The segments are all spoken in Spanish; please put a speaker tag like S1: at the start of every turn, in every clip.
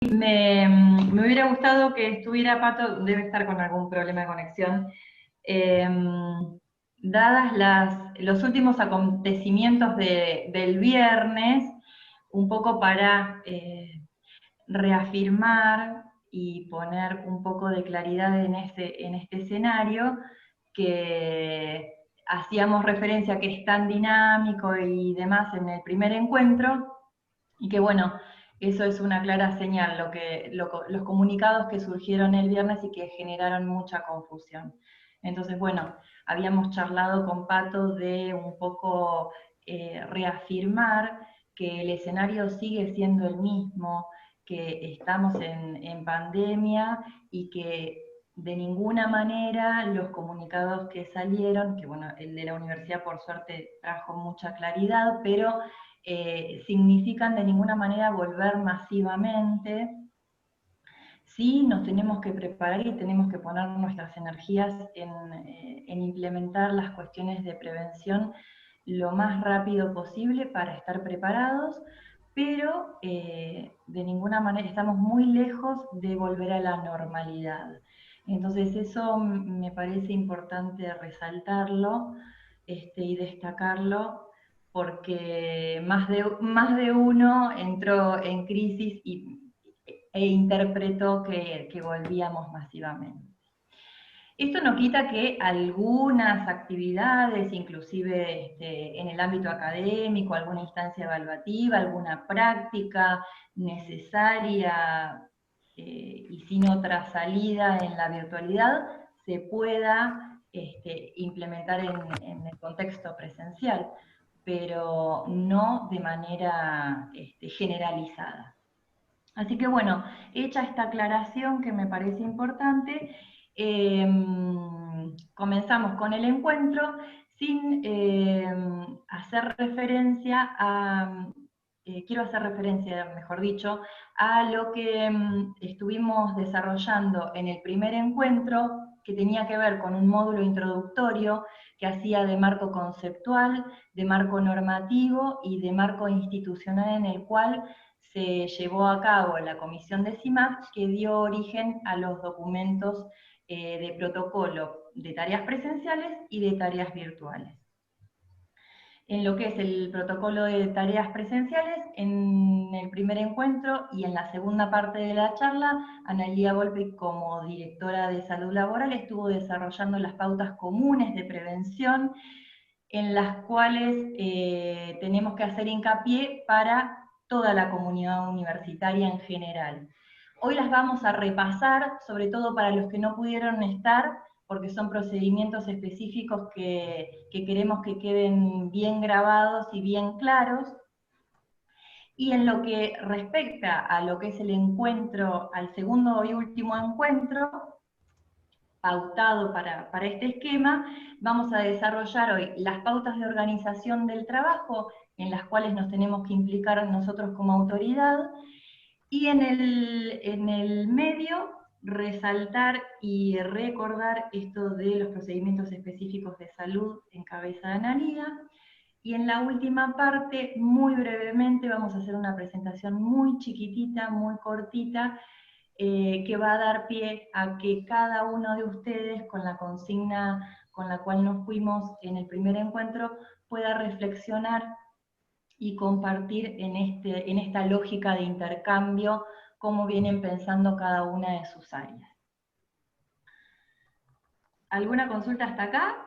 S1: Me hubiera gustado que estuviera Pato, debe estar con algún problema de conexión. Eh, Dadas los últimos acontecimientos del viernes, un poco para reafirmar y poner un poco de claridad en este escenario, que hacíamos referencia a que es tan dinámico y demás en el primer encuentro, y que bueno, eso es una clara señal, los comunicados que surgieron el viernes y que generaron mucha confusión. Entonces, bueno, habíamos charlado con Pato de un poco reafirmar que el escenario sigue siendo el mismo, que estamos en pandemia y que de ninguna manera los comunicados que salieron, que bueno, el de la universidad por suerte trajo mucha claridad, pero significan de ninguna manera volver masivamente. Sí, nos tenemos que preparar y tenemos que poner nuestras energías en implementar las cuestiones de prevención lo más rápido posible para estar preparados, pero de ninguna manera estamos muy lejos de volver a la normalidad. Entonces eso me parece importante resaltarlo y destacarlo, porque más de uno entró en crisis e interpretó que volvíamos masivamente. Esto no quita que algunas actividades, inclusive en el ámbito académico, alguna instancia evaluativa, alguna práctica necesaria y sin otra salida en la virtualidad, se pueda implementar en el contexto presencial, pero no de manera generalizada. Así que bueno, hecha esta aclaración que me parece importante, comenzamos con el encuentro sin hacer referencia quiero hacer referencia, mejor dicho, a lo que estuvimos desarrollando en el primer encuentro, que tenía que ver con un módulo introductorio que hacía de marco conceptual, de marco normativo y de marco institucional, en el cual se llevó a cabo la comisión de CIMAC, que dio origen a los documentos de protocolo de tareas presenciales y de tareas virtuales. En lo que es el protocolo de tareas presenciales, en el primer encuentro y en la segunda parte de la charla, Analía Volpe, como directora de salud laboral, estuvo desarrollando las pautas comunes de prevención, en las cuales tenemos que hacer hincapié para toda la comunidad universitaria en general. Hoy las vamos a repasar, sobre todo para los que no pudieron estar, porque son procedimientos específicos que queremos que queden bien grabados y bien claros. Y en lo que respecta a lo que es el encuentro, al segundo y último encuentro, pautado para este esquema, vamos a desarrollar hoy las pautas de organización del trabajo, en las cuales nos tenemos que implicar nosotros como autoridad, y en el medio resaltar y recordar esto de los procedimientos específicos de salud en cabeza de Analía. Y en la última parte, muy brevemente, vamos a hacer una presentación muy chiquitita, muy cortita, que va a dar pie a que cada uno de ustedes, con la consigna con la cual nos fuimos en el primer encuentro, pueda reflexionar y compartir en esta lógica de intercambio cómo vienen pensando cada una de sus áreas. ¿Alguna consulta hasta acá?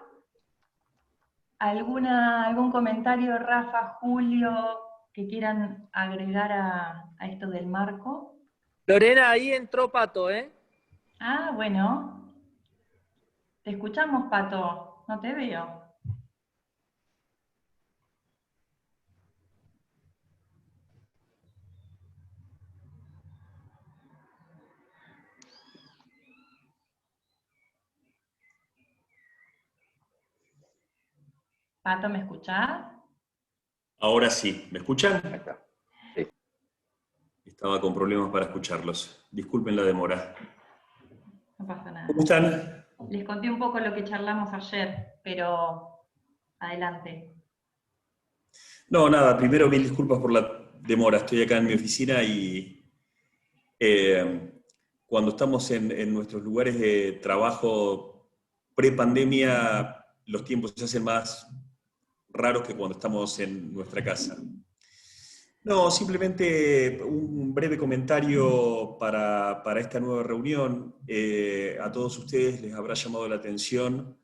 S1: ¿Algún comentario, Rafa, Julio, que quieran agregar a esto del marco?
S2: Lorena, ahí entró Pato, ¿eh?
S1: Ah, bueno. Te escuchamos, Pato. No te veo. Pato, ¿me escuchás?
S3: Ahora sí, ¿me escuchan?
S2: Ahí está. Sí.
S3: Estaba con problemas para escucharlos. Disculpen la demora.
S1: No pasa nada.
S3: ¿Cómo están?
S1: Les conté un poco lo que charlamos ayer, pero adelante.
S3: No, nada, primero mil disculpas por la demora. Estoy acá en mi oficina y Cuando estamos en nuestros lugares de trabajo pre-pandemia, los tiempos se hacen más raros que cuando estamos en nuestra casa. No, simplemente un breve comentario para esta nueva reunión. A todos ustedes les habrá llamado la atención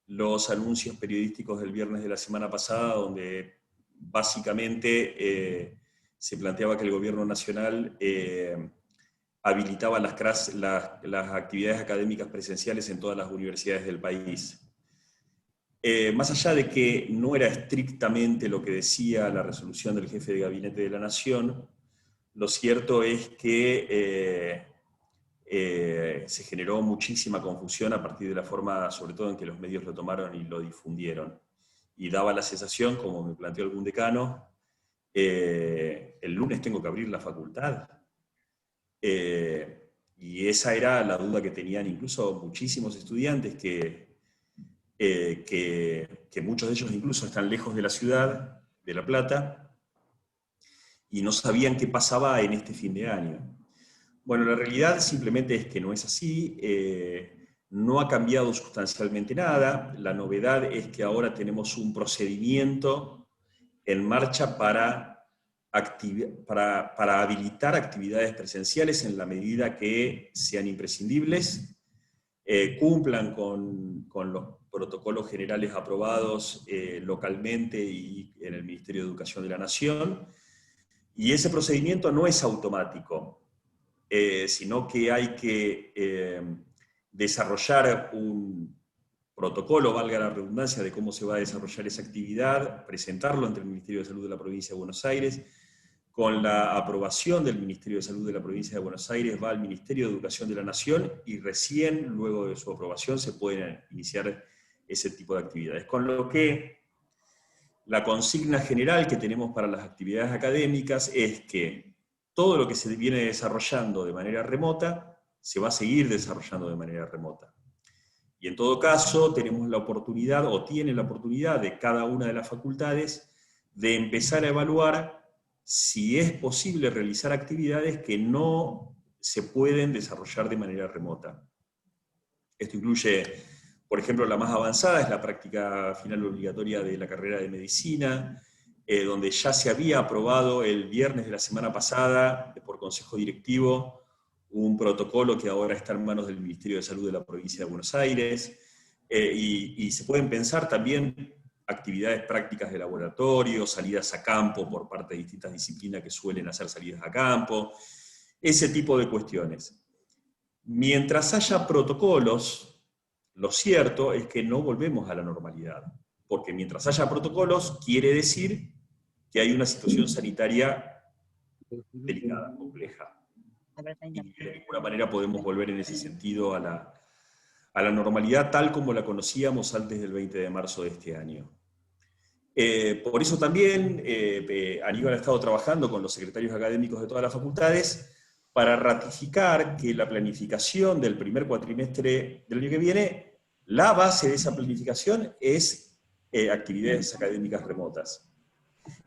S3: los anuncios periodísticos del viernes de la semana pasada, donde básicamente se planteaba que el gobierno nacional habilitaba las actividades académicas presenciales en todas las universidades del país. Más allá de que no era estrictamente lo que decía la resolución del jefe de gabinete de la Nación, lo cierto es que se generó muchísima confusión a partir de la forma, sobre todo en que los medios lo tomaron y lo difundieron. Y daba la sensación, como me planteó algún decano, el lunes tengo que abrir la facultad. Y esa era la duda que tenían incluso muchísimos estudiantes que muchos de ellos incluso están lejos de la ciudad, de La Plata, y no sabían qué pasaba en este fin de año. Bueno, la realidad simplemente es que no es así, no ha cambiado sustancialmente nada. La novedad es que ahora tenemos un procedimiento en marcha para habilitar actividades presenciales en la medida que sean imprescindibles, cumplan con los protocolos generales aprobados localmente y en el Ministerio de Educación de la Nación. Y ese procedimiento no es automático, sino que hay que desarrollar un protocolo, valga la redundancia, de cómo se va a desarrollar esa actividad, presentarlo ante el Ministerio de Salud de la Provincia de Buenos Aires. Con la aprobación del Ministerio de Salud de la Provincia de Buenos Aires va al Ministerio de Educación de la Nación y recién, luego de su aprobación, se pueden iniciar ese tipo de actividades. Con lo que la consigna general que tenemos para las actividades académicas es que todo lo que se viene desarrollando de manera remota se va a seguir desarrollando de manera remota. Y en todo caso tenemos la oportunidad, o tiene la oportunidad de cada una de las facultades, de empezar a evaluar si es posible realizar actividades que no se pueden desarrollar de manera remota. Esto incluye, por ejemplo, la más avanzada es la práctica final obligatoria de la carrera de medicina, donde ya se había aprobado el viernes de la semana pasada, por consejo directivo, un protocolo que ahora está en manos del Ministerio de Salud de la Provincia de Buenos Aires, y se pueden pensar también actividades prácticas de laboratorio, salidas a campo por parte de distintas disciplinas que suelen hacer salidas a campo, ese tipo de cuestiones. Mientras haya protocolos, lo cierto es que no volvemos a la normalidad, porque mientras haya protocolos quiere decir que hay una situación sanitaria delicada, compleja, y que de alguna manera podemos volver en ese sentido a la normalidad tal como la conocíamos antes del 20 de marzo de este año. Por eso también Aníbal ha estado trabajando con los secretarios académicos de todas las facultades para ratificar que la planificación del primer cuatrimestre del año que viene, la base de esa planificación es actividades académicas remotas.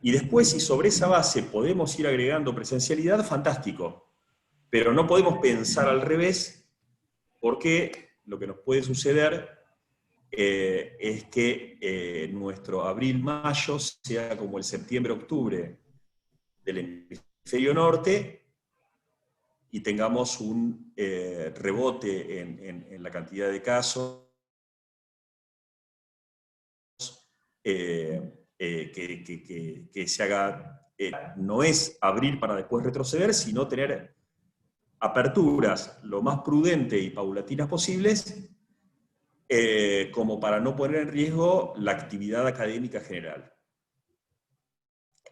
S3: Y después, si sobre esa base podemos ir agregando presencialidad, fantástico. Pero no podemos pensar al revés, porque lo que nos puede suceder es que nuestro abril-mayo sea como el septiembre-octubre del hemisferio norte y tengamos un rebote en la cantidad de casos que se haga, no es abrir para después retroceder, sino tener aperturas lo más prudentes y paulatinas posibles, como para no poner en riesgo la actividad académica general.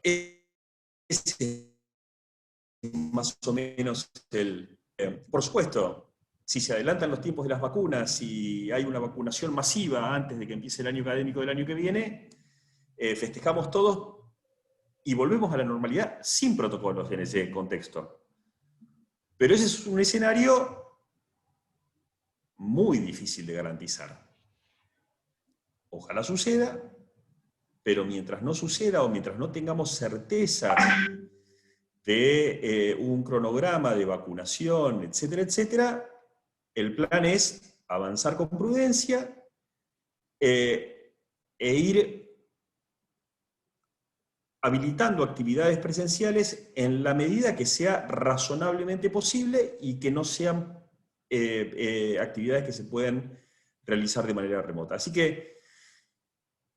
S3: Ese es más o menos el... por supuesto, si se adelantan los tiempos de las vacunas, si hay una vacunación masiva antes de que empiece el año académico del año que viene, festejamos todos y volvemos a la normalidad sin protocolos en ese contexto. Pero ese es un escenario muy difícil de garantizar. Ojalá suceda, pero mientras no suceda o mientras no tengamos certeza de un cronograma de vacunación, etcétera, etcétera, el plan es avanzar con prudencia e ir habilitando actividades presenciales en la medida que sea razonablemente posible y que no sean actividades que se pueden realizar de manera remota. Así que,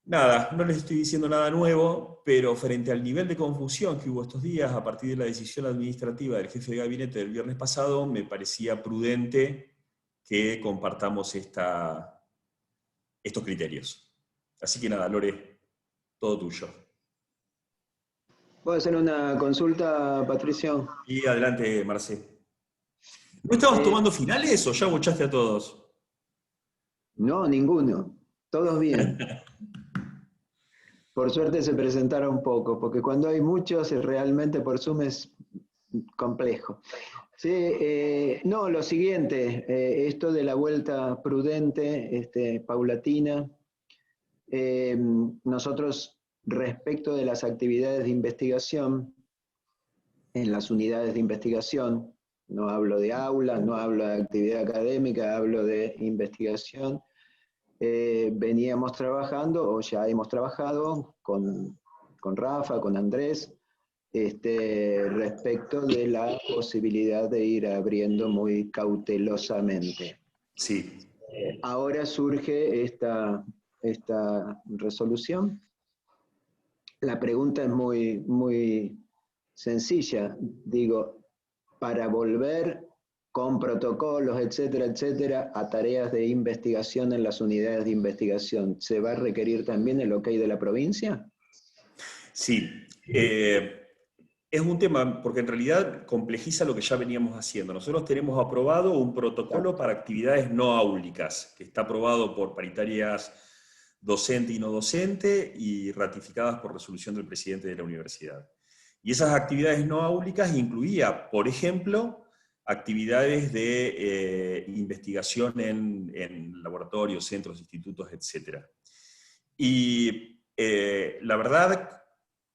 S3: nada, no les estoy diciendo nada nuevo, pero frente al nivel de confusión que hubo estos días a partir de la decisión administrativa del jefe de gabinete del viernes pasado, me parecía prudente que compartamos estos criterios. Así que nada, Lore, todo tuyo.
S4: ¿Puedo hacer una consulta, Patricio?
S3: Y adelante, Marce. ¿No estabas tomando finales o ya bochaste a todos?
S4: No, ninguno. Todos bien. Por suerte se presentaron pocos, porque cuando hay muchos, realmente por Zoom es complejo. Sí, no, lo siguiente, esto de la vuelta prudente, paulatina, nosotros respecto de las actividades de investigación, en las unidades de investigación, no hablo de aulas, no hablo de actividad académica, hablo de investigación, veníamos trabajando, o ya hemos trabajado con Rafa, con Andrés, respecto de la posibilidad de ir abriendo muy cautelosamente.
S3: Sí.
S4: Ahora surge esta resolución. La pregunta es muy sencilla. Digo, para volver con protocolos, etcétera, etcétera, a tareas de investigación en las unidades de investigación, ¿se va a requerir también el ok de la provincia?
S3: Sí. Es un tema, porque en realidad complejiza lo que ya veníamos haciendo. Nosotros tenemos aprobado un protocolo para actividades no áulicas, que está aprobado por paritarias docente y no docente y ratificadas por resolución del presidente de la universidad. Y esas actividades no áulicas incluía, por ejemplo, actividades de investigación en laboratorios, centros, institutos, etc. Y la verdad,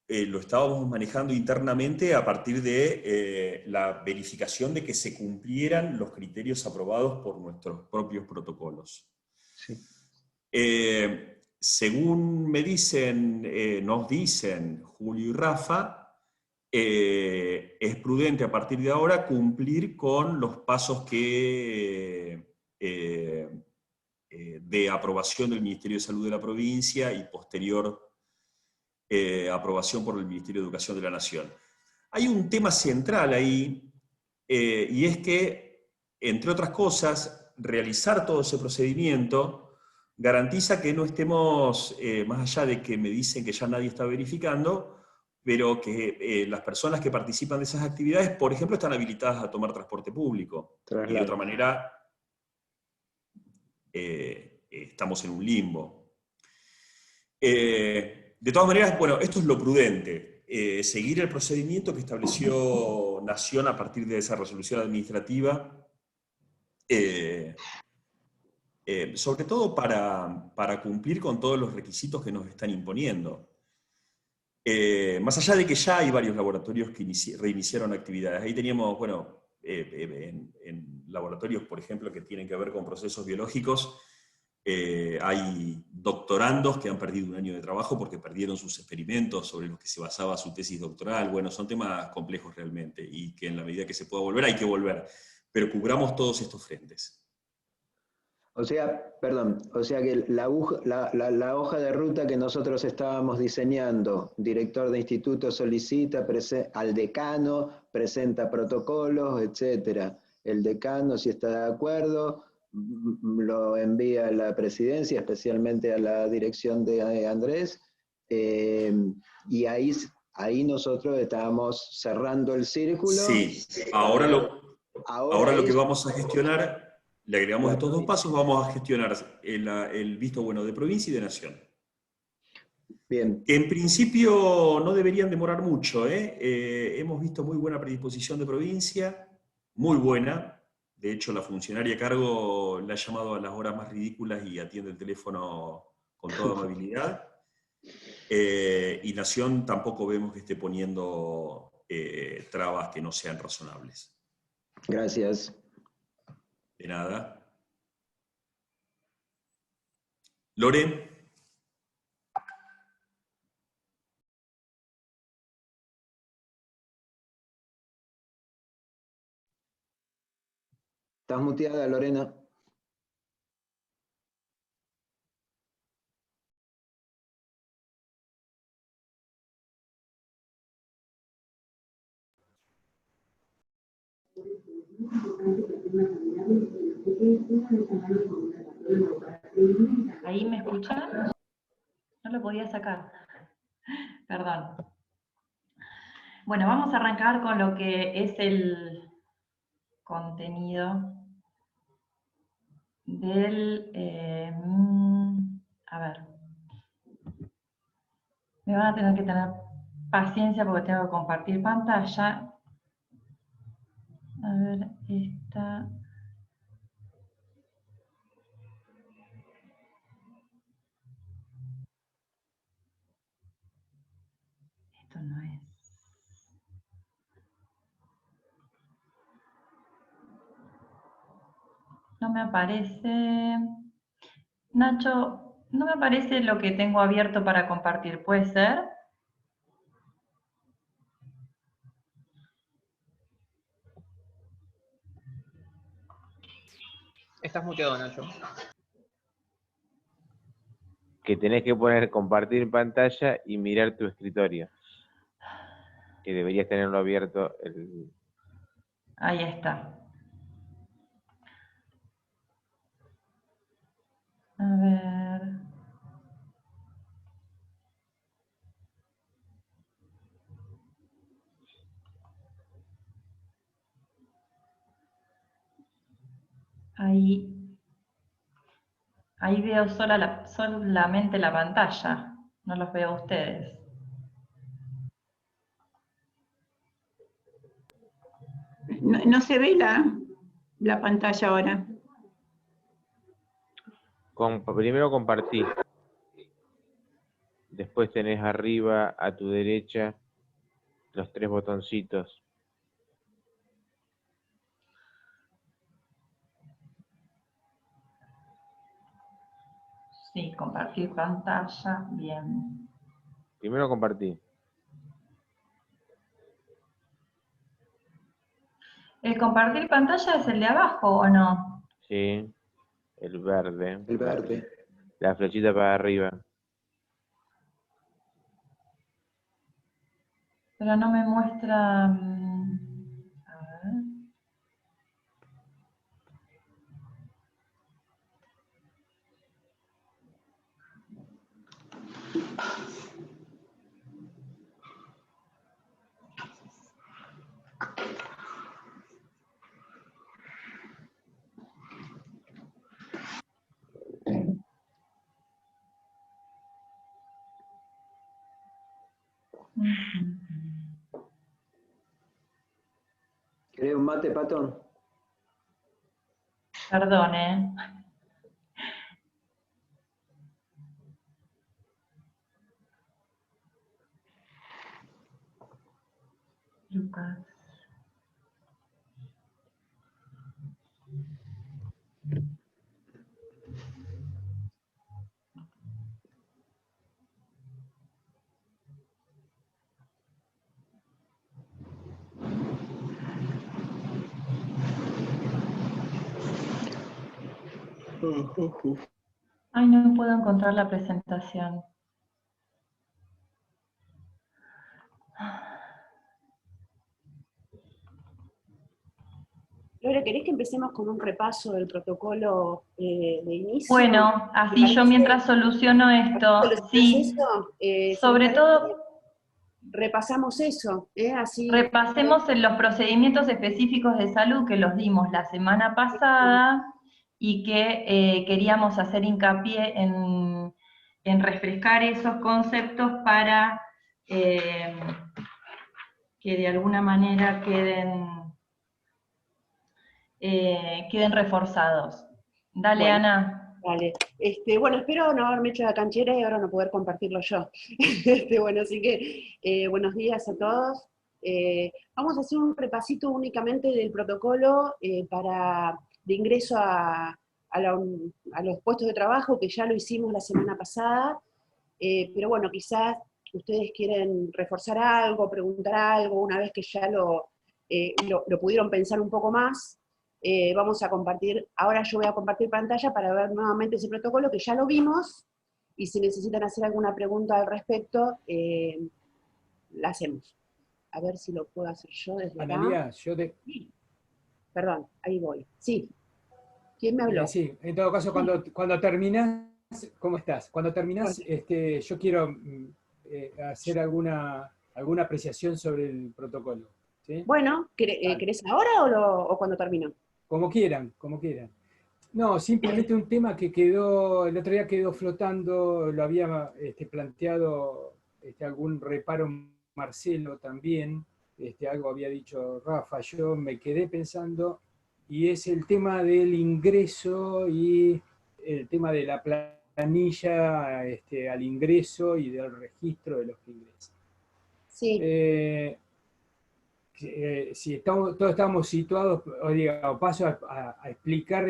S3: lo estábamos manejando internamente a partir de la verificación de que se cumplieran los criterios aprobados por nuestros propios protocolos.
S4: Sí.
S3: Según me dicen, nos dicen Julio y Rafa, es prudente a partir de ahora cumplir con los pasos que de aprobación del Ministerio de Salud de la provincia y posterior aprobación por el Ministerio de Educación de la Nación. Hay un tema central ahí, y es que, entre otras cosas, realizar todo ese procedimiento garantiza que no estemos, más allá de que me dicen que ya nadie está verificando, pero que las personas que participan de esas actividades, por ejemplo, están habilitadas a tomar transporte público.
S4: Traslado.
S3: Y de otra manera, estamos en un limbo. De todas maneras, bueno, esto es lo prudente. Seguir el procedimiento que estableció Nación a partir de esa resolución administrativa, sobre todo para cumplir con todos los requisitos que nos están imponiendo. Más allá de que ya hay varios laboratorios que reiniciaron actividades. Ahí teníamos, bueno, en laboratorios, por ejemplo, que tienen que ver con procesos biológicos, hay doctorandos que han perdido un año de trabajo porque perdieron sus experimentos sobre los que se basaba su tesis doctoral. Bueno, son temas complejos realmente, y que en la medida que se pueda volver, hay que volver. Pero cubramos todos estos frentes.
S4: O sea, perdón, o sea que la hoja de ruta que nosotros estábamos diseñando, director de instituto solicita al decano, presenta protocolos, etcétera. El decano, si está de acuerdo, lo envía a la presidencia, especialmente a la dirección de Andrés, y ahí nosotros estábamos cerrando el círculo.
S3: Sí, ahora lo que vamos a gestionar, le agregamos estos dos pasos, vamos a gestionar el visto bueno de provincia y de nación.
S4: Bien.
S3: Que en principio no deberían demorar mucho, hemos visto muy buena predisposición de provincia, muy buena. De hecho, la funcionaria a cargo la ha llamado a las horas más ridículas y atiende el teléfono con toda amabilidad. Y Nación tampoco vemos que esté poniendo trabas que no sean razonables.
S4: Gracias.
S3: De nada. Lore.
S4: Estás muteada, Lorena.
S1: ¿Ahí me escuchan? No lo podía sacar. Perdón. Bueno, vamos a arrancar con lo que es el contenido del... a ver. Me van a tener que tener paciencia porque tengo que compartir pantalla. A ver, esta... Esto no es. No me aparece... Nacho, no me aparece lo que tengo abierto para compartir. ¿Puede ser?
S2: Estás muteado, Nacho.
S5: Que tenés que poner compartir pantalla y mirar tu escritorio. Que deberías tenerlo abierto.
S1: Ahí está. A ver. Ahí veo solamente la pantalla. No los veo a ustedes.
S6: No se ve la pantalla ahora.
S5: Primero compartí. Después tenés arriba a tu derecha los 3 botoncitos.
S1: Sí, compartir pantalla. Bien.
S5: Primero compartí.
S1: ¿El compartir pantalla es el de abajo o no?
S5: Sí. El verde.
S4: El verde.
S5: La flechita para arriba.
S1: Pero no me muestra... a ver.
S4: ¿Querés un mate, Pato?
S1: Perdón, ¿eh? Lucas. Ay, no puedo encontrar la presentación.
S7: Lore, ¿querés que empecemos con un repaso del protocolo de inicio?
S1: Bueno, así yo mientras soluciono esto, sí, sobre todo
S7: repasamos eso, así
S1: repasemos en los procedimientos específicos de salud que los dimos la semana pasada y que queríamos hacer hincapié en refrescar esos conceptos para que de alguna manera queden reforzados. Dale,
S7: bueno,
S1: Ana.
S7: Vale. Bueno, espero no haberme hecho la canchera y ahora no poder compartirlo yo. Bueno, así que buenos días a todos. Vamos a hacer un repasito únicamente del protocolo de ingreso a los puestos de trabajo, que ya lo hicimos la semana pasada, pero bueno, quizás ustedes quieren reforzar algo, preguntar algo, una vez que ya lo pudieron pensar un poco más. Vamos a compartir, ahora yo voy a compartir pantalla para ver nuevamente ese protocolo que ya lo vimos, y si necesitan hacer alguna pregunta al respecto, la hacemos. A ver si lo puedo hacer yo desde acá.
S8: Analía,
S7: Sí. Perdón, ahí voy. Sí. ¿Quién me habló?
S8: sí, en todo caso, cuando terminás, ¿cómo estás? Cuando terminás, yo quiero hacer alguna apreciación sobre el protocolo. ¿Sí?
S7: Bueno, ¿querés ahora o cuando termino?
S8: Como quieran, como quieran. No, simplemente un tema que quedó, el otro día quedó flotando, lo había planteado algún reparo Marcelo también, algo había dicho Rafa, yo me quedé pensando, y es el tema del ingreso y el tema de la planilla al ingreso y del registro de los que ingresan.
S7: Sí.
S8: Si todos estamos situados, paso a explicar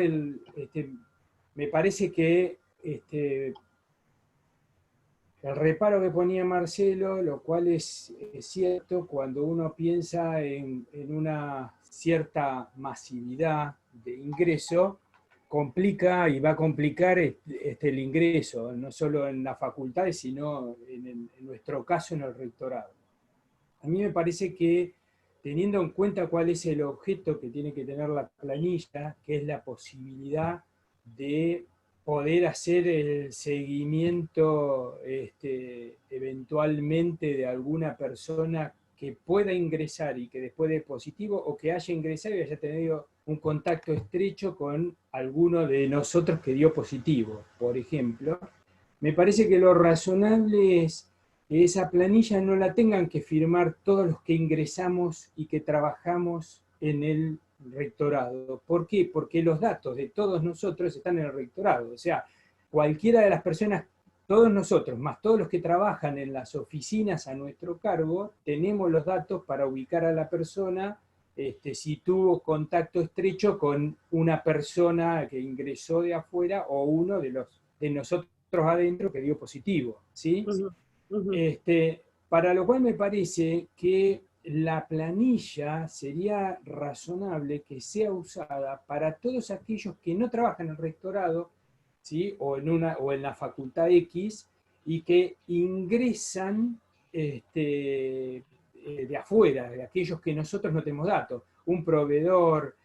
S8: me parece que el reparo que ponía Marcelo, lo cual es cierto cuando uno piensa en una cierta masividad de ingreso, complica y va a complicar el ingreso, no solo en las facultades, sino en nuestro caso en el rectorado. A mí me parece que, teniendo en cuenta cuál es el objeto que tiene que tener la planilla, que es la posibilidad de poder hacer el seguimiento eventualmente de alguna persona que pueda ingresar y que después dé positivo, o que haya ingresado y haya tenido un contacto estrecho con alguno de nosotros que dio positivo, por ejemplo. Me parece que lo razonable es que esa planilla no la tengan que firmar todos los que ingresamos y que trabajamos en el rectorado. ¿Por qué? Porque los datos de todos nosotros están en el rectorado. O sea, cualquiera de las personas, todos nosotros, más todos los que trabajan en las oficinas a nuestro cargo, tenemos los datos para ubicar a la persona si tuvo contacto estrecho con una persona que ingresó de afuera o uno de nosotros adentro que dio positivo, ¿sí?
S7: Uh-huh. Uh-huh.
S8: Para lo cual me parece que la planilla sería razonable que sea usada para todos aquellos que no trabajan en el rectorado, ¿sí? o en la facultad X, y que ingresan de afuera, de aquellos que nosotros no tenemos datos. Un proveedor,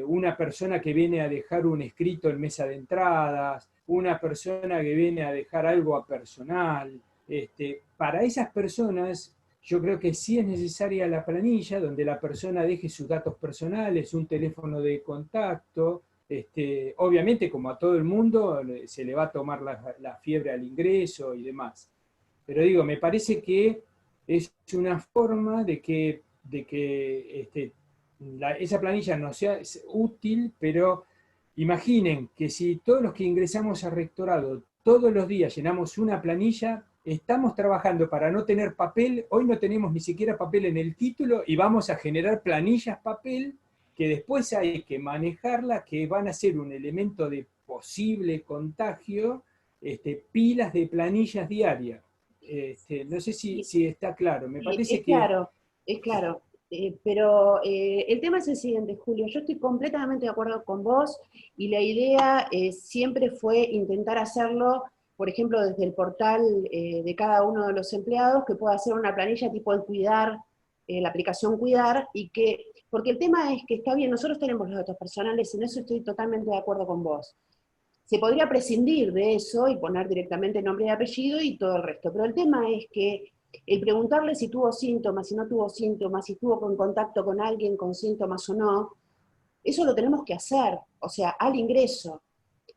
S8: una persona que viene a dejar un escrito en mesa de entradas, una persona que viene a dejar algo a personal. Para esas personas yo creo que sí es necesaria la planilla donde la persona deje sus datos personales, un teléfono de contacto. Obviamente, como a todo el mundo, se le va a tomar la fiebre al ingreso y demás. Pero digo, me parece que es una forma de que esa planilla no sea útil, pero imaginen que si todos los que ingresamos al rectorado todos los días llenamos una planilla, estamos trabajando para no tener papel, hoy no tenemos ni siquiera papel en el título y vamos a generar planillas papel que después hay que manejarlas, que van a ser un elemento de posible contagio, pilas de planillas diarias. No sé si está claro, me parece
S7: es claro, es claro. Pero el tema es el siguiente, Julio, yo estoy completamente de acuerdo con vos y la idea siempre fue intentar hacerlo, por ejemplo, desde el portal de cada uno de los empleados, que pueda hacer una planilla tipo el Cuidar, la aplicación Cuidar, porque el tema es que está bien, nosotros tenemos los datos personales, en eso estoy totalmente de acuerdo con vos. Se podría prescindir de eso y poner directamente nombre y apellido y todo el resto, pero el tema es que el preguntarle si tuvo síntomas, si no tuvo síntomas, si estuvo en contacto con alguien con síntomas o no, eso lo tenemos que hacer, o sea, al ingreso,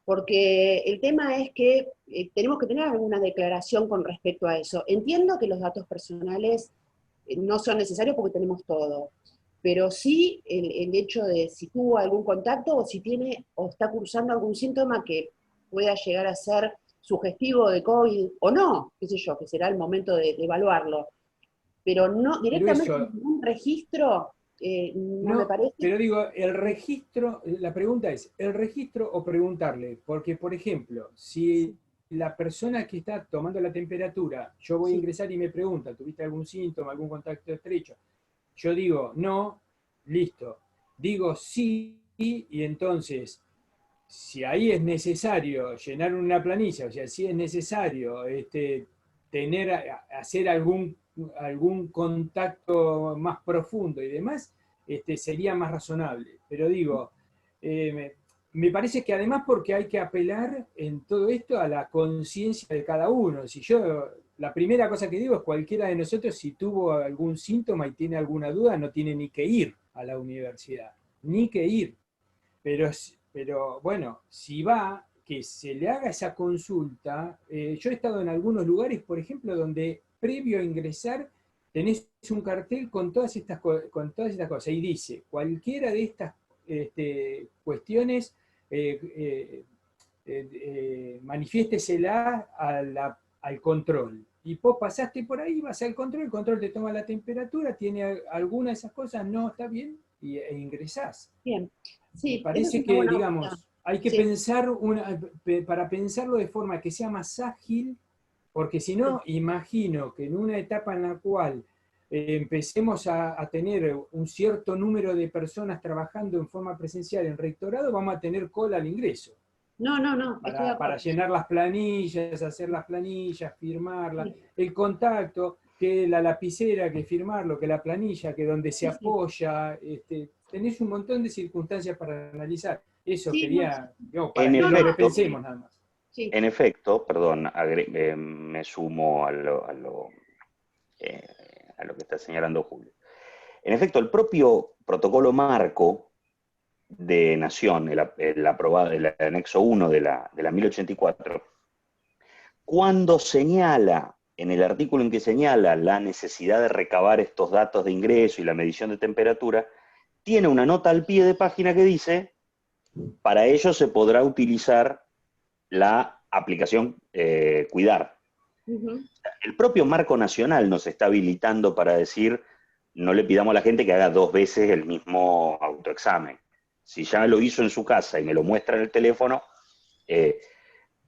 S7: porque el tema es que tenemos que tener alguna declaración con respecto a eso. Entiendo que los datos personales no son necesarios porque tenemos todo, pero sí el hecho de si tuvo algún contacto o si tiene o está cursando algún síntoma que pueda llegar a ser sugestivo de COVID o no, qué sé yo, que será el momento de evaluarlo. pero no directamente
S8: eso,
S7: un registro, no me parece.
S8: pero digo, el registro, la pregunta es, ¿el registro o preguntarle? Porque, por ejemplo, si la persona que está tomando la temperatura, yo voy a ingresar y me pregunta, ¿tuviste algún síntoma, algún contacto estrecho? Yo digo, no, listo. Digo sí, y entonces, si ahí es necesario llenar una planilla, o sea, si es necesario hacer algún contacto más profundo y demás, sería más razonable. Pero digo, me parece que además porque hay que apelar en todo esto a la conciencia de cada uno. Si yo, la primera cosa que digo es cualquiera de nosotros, si tuvo algún síntoma y tiene alguna duda, no tiene ni que ir a la universidad, ni que ir. Pero bueno, si va, que se le haga esa consulta. Yo he estado en algunos lugares, por ejemplo, donde previo a ingresar tenés un cartel con todas estas cosas y dice, cualquiera de estas cuestiones, manifiéstesela al control. Y vos pasaste por ahí, vas al control, el control te toma la temperatura, tiene alguna de esas cosas, no, está bien, e ingresás.
S7: Bien, sí.
S8: Me parece que, digamos, hay que pensar para pensarlo de forma que sea más ágil, porque si no, imagino que en una etapa en la cual empecemos a tener un cierto número de personas trabajando en forma presencial en rectorado, vamos a tener cola al ingreso.
S7: No,
S8: para llenar las planillas, hacer las planillas, firmarlas, el contacto, que la lapicera, que firmarlo, que la planilla, que donde se apoya, tenés un montón de circunstancias para analizar. Eso quería, para que lo repensemos nada más.
S7: Sí.
S9: En efecto, perdón, me sumo a lo que está señalando Julio. En efecto, el propio protocolo marco de Nación, el aprobado, el anexo 1 de la 1084, cuando señala, en el artículo en que señala la necesidad de recabar estos datos de ingreso y la medición de temperatura, tiene una nota al pie de página que dice, para ello se podrá utilizar la aplicación Cuidar. El propio marco nacional nos está habilitando para decir, no le pidamos a la gente que haga 2 veces el mismo autoexamen. Si ya lo hizo en su casa y me lo muestra en el teléfono,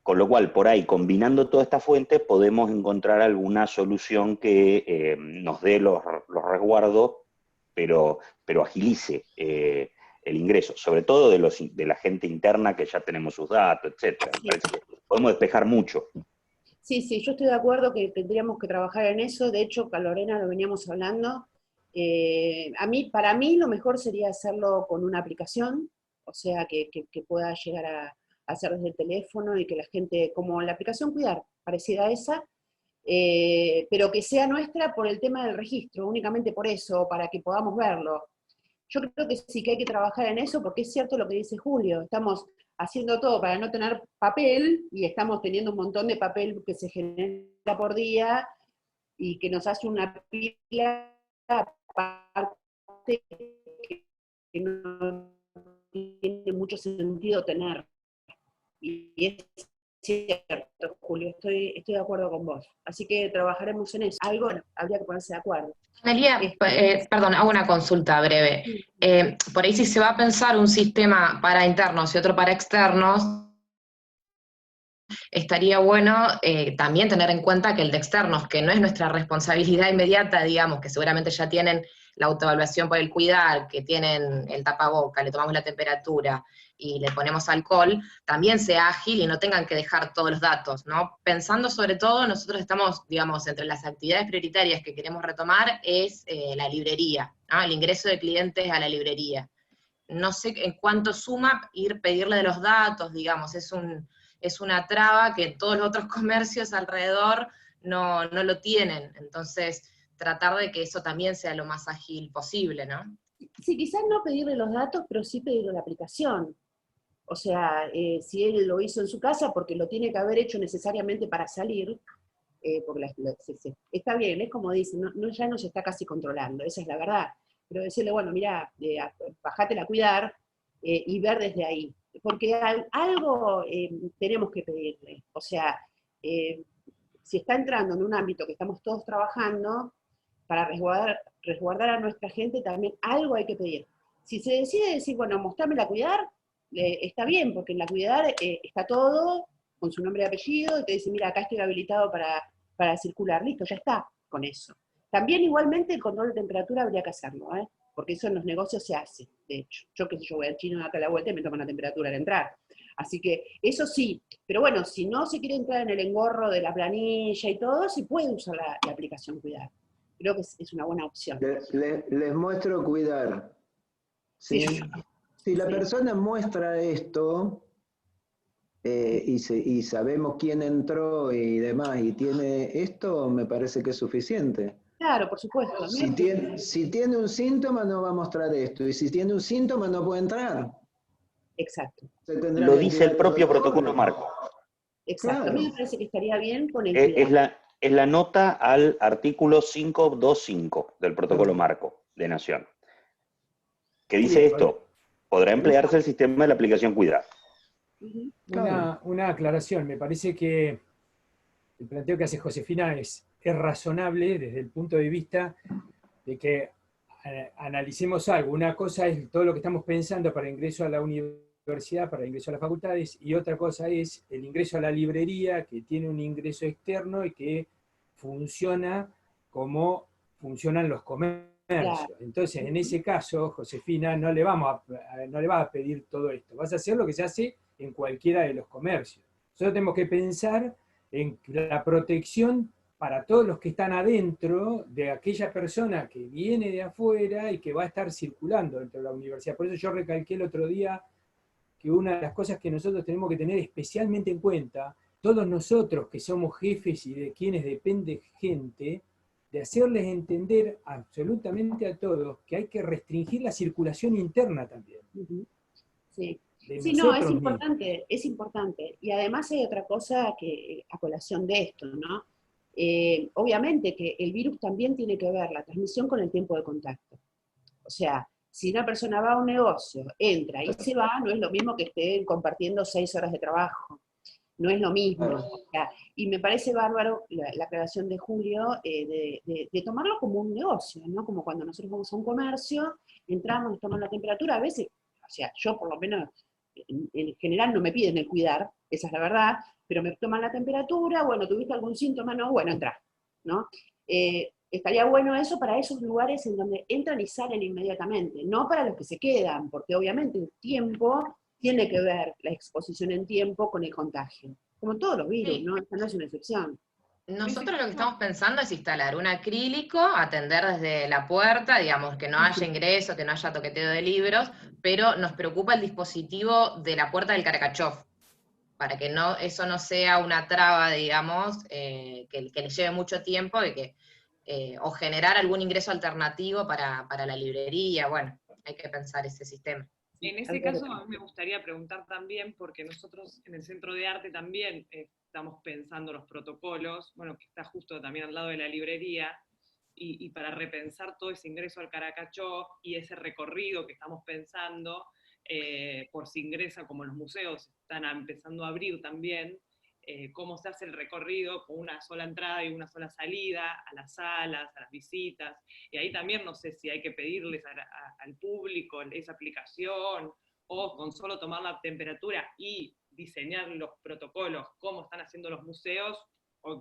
S9: con lo cual, por ahí, combinando toda esta fuente, podemos encontrar alguna solución que nos dé los resguardos, pero agilice el ingreso, sobre todo de la gente interna que ya tenemos sus datos, etc. Parece que podemos despejar mucho.
S7: Sí, yo estoy de acuerdo que tendríamos que trabajar en eso. De hecho, con Lorena lo veníamos hablando. Para mí lo mejor sería hacerlo con una aplicación, o sea, que pueda llegar a hacer desde el teléfono y que la gente, como la aplicación Cuidar, parecida a esa, pero que sea nuestra por el tema del registro, únicamente por eso, para que podamos verlo. Yo creo que sí que hay que trabajar en eso, porque es cierto lo que dice Julio, estamos haciendo todo para no tener papel, y estamos teniendo un montón de papel que se genera por día, y que nos hace una pila aparte que no tiene mucho sentido tener. Y es cierto, Julio, estoy de acuerdo con vos. Así que trabajaremos en eso. Algo habría que ponerse de acuerdo.
S10: Analía, perdón, hago una consulta breve. Por ahí si se va a pensar un sistema para internos y otro para externos, estaría bueno también tener en cuenta que el de externos, que no es nuestra responsabilidad inmediata, digamos, que seguramente ya tienen la autoevaluación por el Cuidar, que tienen el tapaboca, le tomamos la temperatura y le ponemos alcohol, también sea ágil y no tengan que dejar todos los datos, ¿no? Pensando sobre todo, nosotros estamos, digamos, entre las actividades prioritarias que queremos retomar es la librería, ¿no? El ingreso de clientes a la librería. No sé en cuánto suma pedirle de los datos, digamos, es una traba que todos los otros comercios alrededor no lo tienen, entonces tratar de que eso también sea lo más ágil posible, ¿no?
S7: Sí, quizás no pedirle los datos, pero sí pedirle la aplicación. O sea, si él lo hizo en su casa, porque lo tiene que haber hecho necesariamente para salir, porque está bien, es como dicen, ya no se está casi controlando, esa es la verdad. Pero decirle, bueno, mira, bajátela a Cuidar y ver desde ahí. Porque algo tenemos que pedirle. O sea, si está entrando en un ámbito que estamos todos trabajando, para resguardar a nuestra gente también algo hay que pedir. Si se decide decir, bueno, mostrámela a cuidar, está bien, porque en la cuidar está todo con su nombre y apellido, y te dice, mira, acá estoy habilitado para circular, listo, ya está con eso. También igualmente el control de temperatura habría que hacerlo, porque eso en los negocios se hace, de hecho. Yo qué sé, yo voy al chino acá a la vuelta y me toman la temperatura al entrar. Así que eso sí, pero bueno, si no se quiere entrar en el engorro de la planilla y todo, se puede usar la aplicación Cuidar. Creo que es una buena opción.
S4: Les muestro Cuidar. ¿Sí?
S7: Sí.
S4: Si la persona muestra esto, y sabemos quién entró y demás, y tiene esto, me parece que es suficiente.
S7: Claro, por supuesto.
S4: Si tiene un síntoma, no va a mostrar esto, y si tiene un síntoma, no puede entrar.
S7: Exacto.
S9: Lo dice el propio protocolo marco.
S7: Exacto.
S4: Claro.
S7: A mí me parece que estaría bien con el
S9: Es la nota al artículo 525 del protocolo marco de Nación, que dice esto: podrá emplearse el sistema de la aplicación Cuidar.
S8: Una aclaración, me parece que el planteo que hace Josefina es razonable desde el punto de vista de que analicemos algo. Una cosa es todo lo que estamos pensando para ingreso a la universidad, para ingreso a las facultades, y otra cosa es el ingreso a la librería, que tiene un ingreso externo y que funciona como funcionan los comercios. Claro. Entonces, en ese caso, Josefina, no le va a pedir todo esto. Vas a hacer lo que se hace en cualquiera de los comercios. Nosotros tenemos que pensar en la protección para todos los que están adentro de aquella persona que viene de afuera y que va a estar circulando dentro de la universidad. Por eso yo recalqué el otro día que una de las cosas que nosotros tenemos que tener especialmente en cuenta, todos nosotros que somos jefes y de quienes depende gente, de hacerles entender absolutamente a todos que hay que restringir la circulación interna también.
S7: Sí. Sí, no, es importante. Y además hay otra cosa que, a colación de esto, ¿no? Obviamente que el virus también tiene que ver la transmisión con el tiempo de contacto. O sea, si una persona va a un negocio, entra y se va, no es lo mismo que estén compartiendo 6 horas de trabajo. No es lo mismo. O sea, y me parece bárbaro la aclaración de Julio de tomarlo como un negocio, ¿no? Como cuando nosotros vamos a un comercio, entramos, nos toman la temperatura, a veces, o sea, yo por lo menos en general no me piden el cuidar, esa es la verdad, pero me toman la temperatura, bueno, ¿tuviste algún síntoma? No, bueno, entra, ¿no? Estaría bueno eso para esos lugares en donde entran y salen inmediatamente, no para los que se quedan, porque obviamente el tiempo tiene que ver, la exposición en tiempo, con el contagio. Como todos los virus, ¿no? Esta no es una excepción.
S10: Nosotros lo que estamos pensando es instalar un acrílico, atender desde la puerta, digamos, que no haya ingreso, que no haya toqueteo de libros, pero nos preocupa el dispositivo de la puerta del Karakachov, para que eso no sea una traba, digamos, que le lleve mucho tiempo o generar algún ingreso alternativo para la librería. Bueno, hay que pensar ese sistema.
S11: En ese caso, a mí me gustaría preguntar también, porque nosotros en el Centro de Arte también estamos pensando los protocolos, bueno, que está justo también al lado de la librería, y para repensar todo ese ingreso al Karakachov y ese recorrido que estamos pensando, por si ingresa, como los museos están empezando a abrir también, cómo se hace el recorrido con una sola entrada y una sola salida a las salas, a las visitas, y ahí también no sé si hay que pedirles al público esa aplicación, o con solo tomar la temperatura y diseñar los protocolos, cómo están haciendo los museos,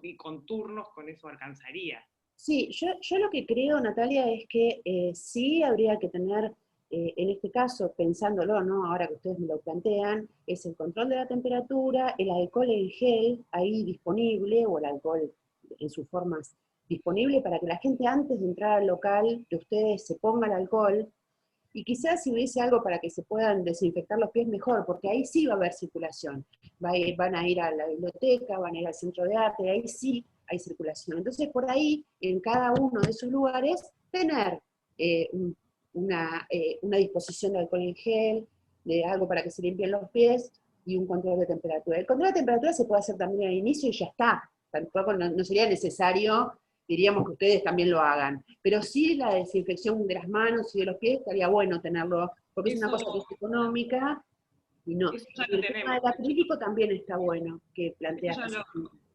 S11: y con turnos con eso alcanzaría.
S7: Sí, yo lo que creo, Natalia, es que sí habría que tener, en este caso, pensándolo, ¿no? Ahora que ustedes me lo plantean, es el control de la temperatura, el alcohol en gel ahí disponible, o el alcohol en sus formas disponible, para que la gente antes de entrar al local de ustedes se ponga el alcohol, y quizás si hubiese algo para que se puedan desinfectar los pies, mejor, porque ahí sí va a haber circulación. Van a ir a la biblioteca, van a ir al centro de arte, ahí sí hay circulación. Entonces, por ahí, en cada uno de esos lugares, tener una disposición de alcohol en gel, de algo para que se limpien los pies, y un control de temperatura. El control de temperatura se puede hacer también al inicio y ya está. Tampoco no sería necesario, diríamos, que ustedes también lo hagan. Pero sí la desinfección de las manos y de los pies estaría bueno tenerlo, porque es una cosa que es económica, y no. Y el tema del acrílico también está bueno, que planteas.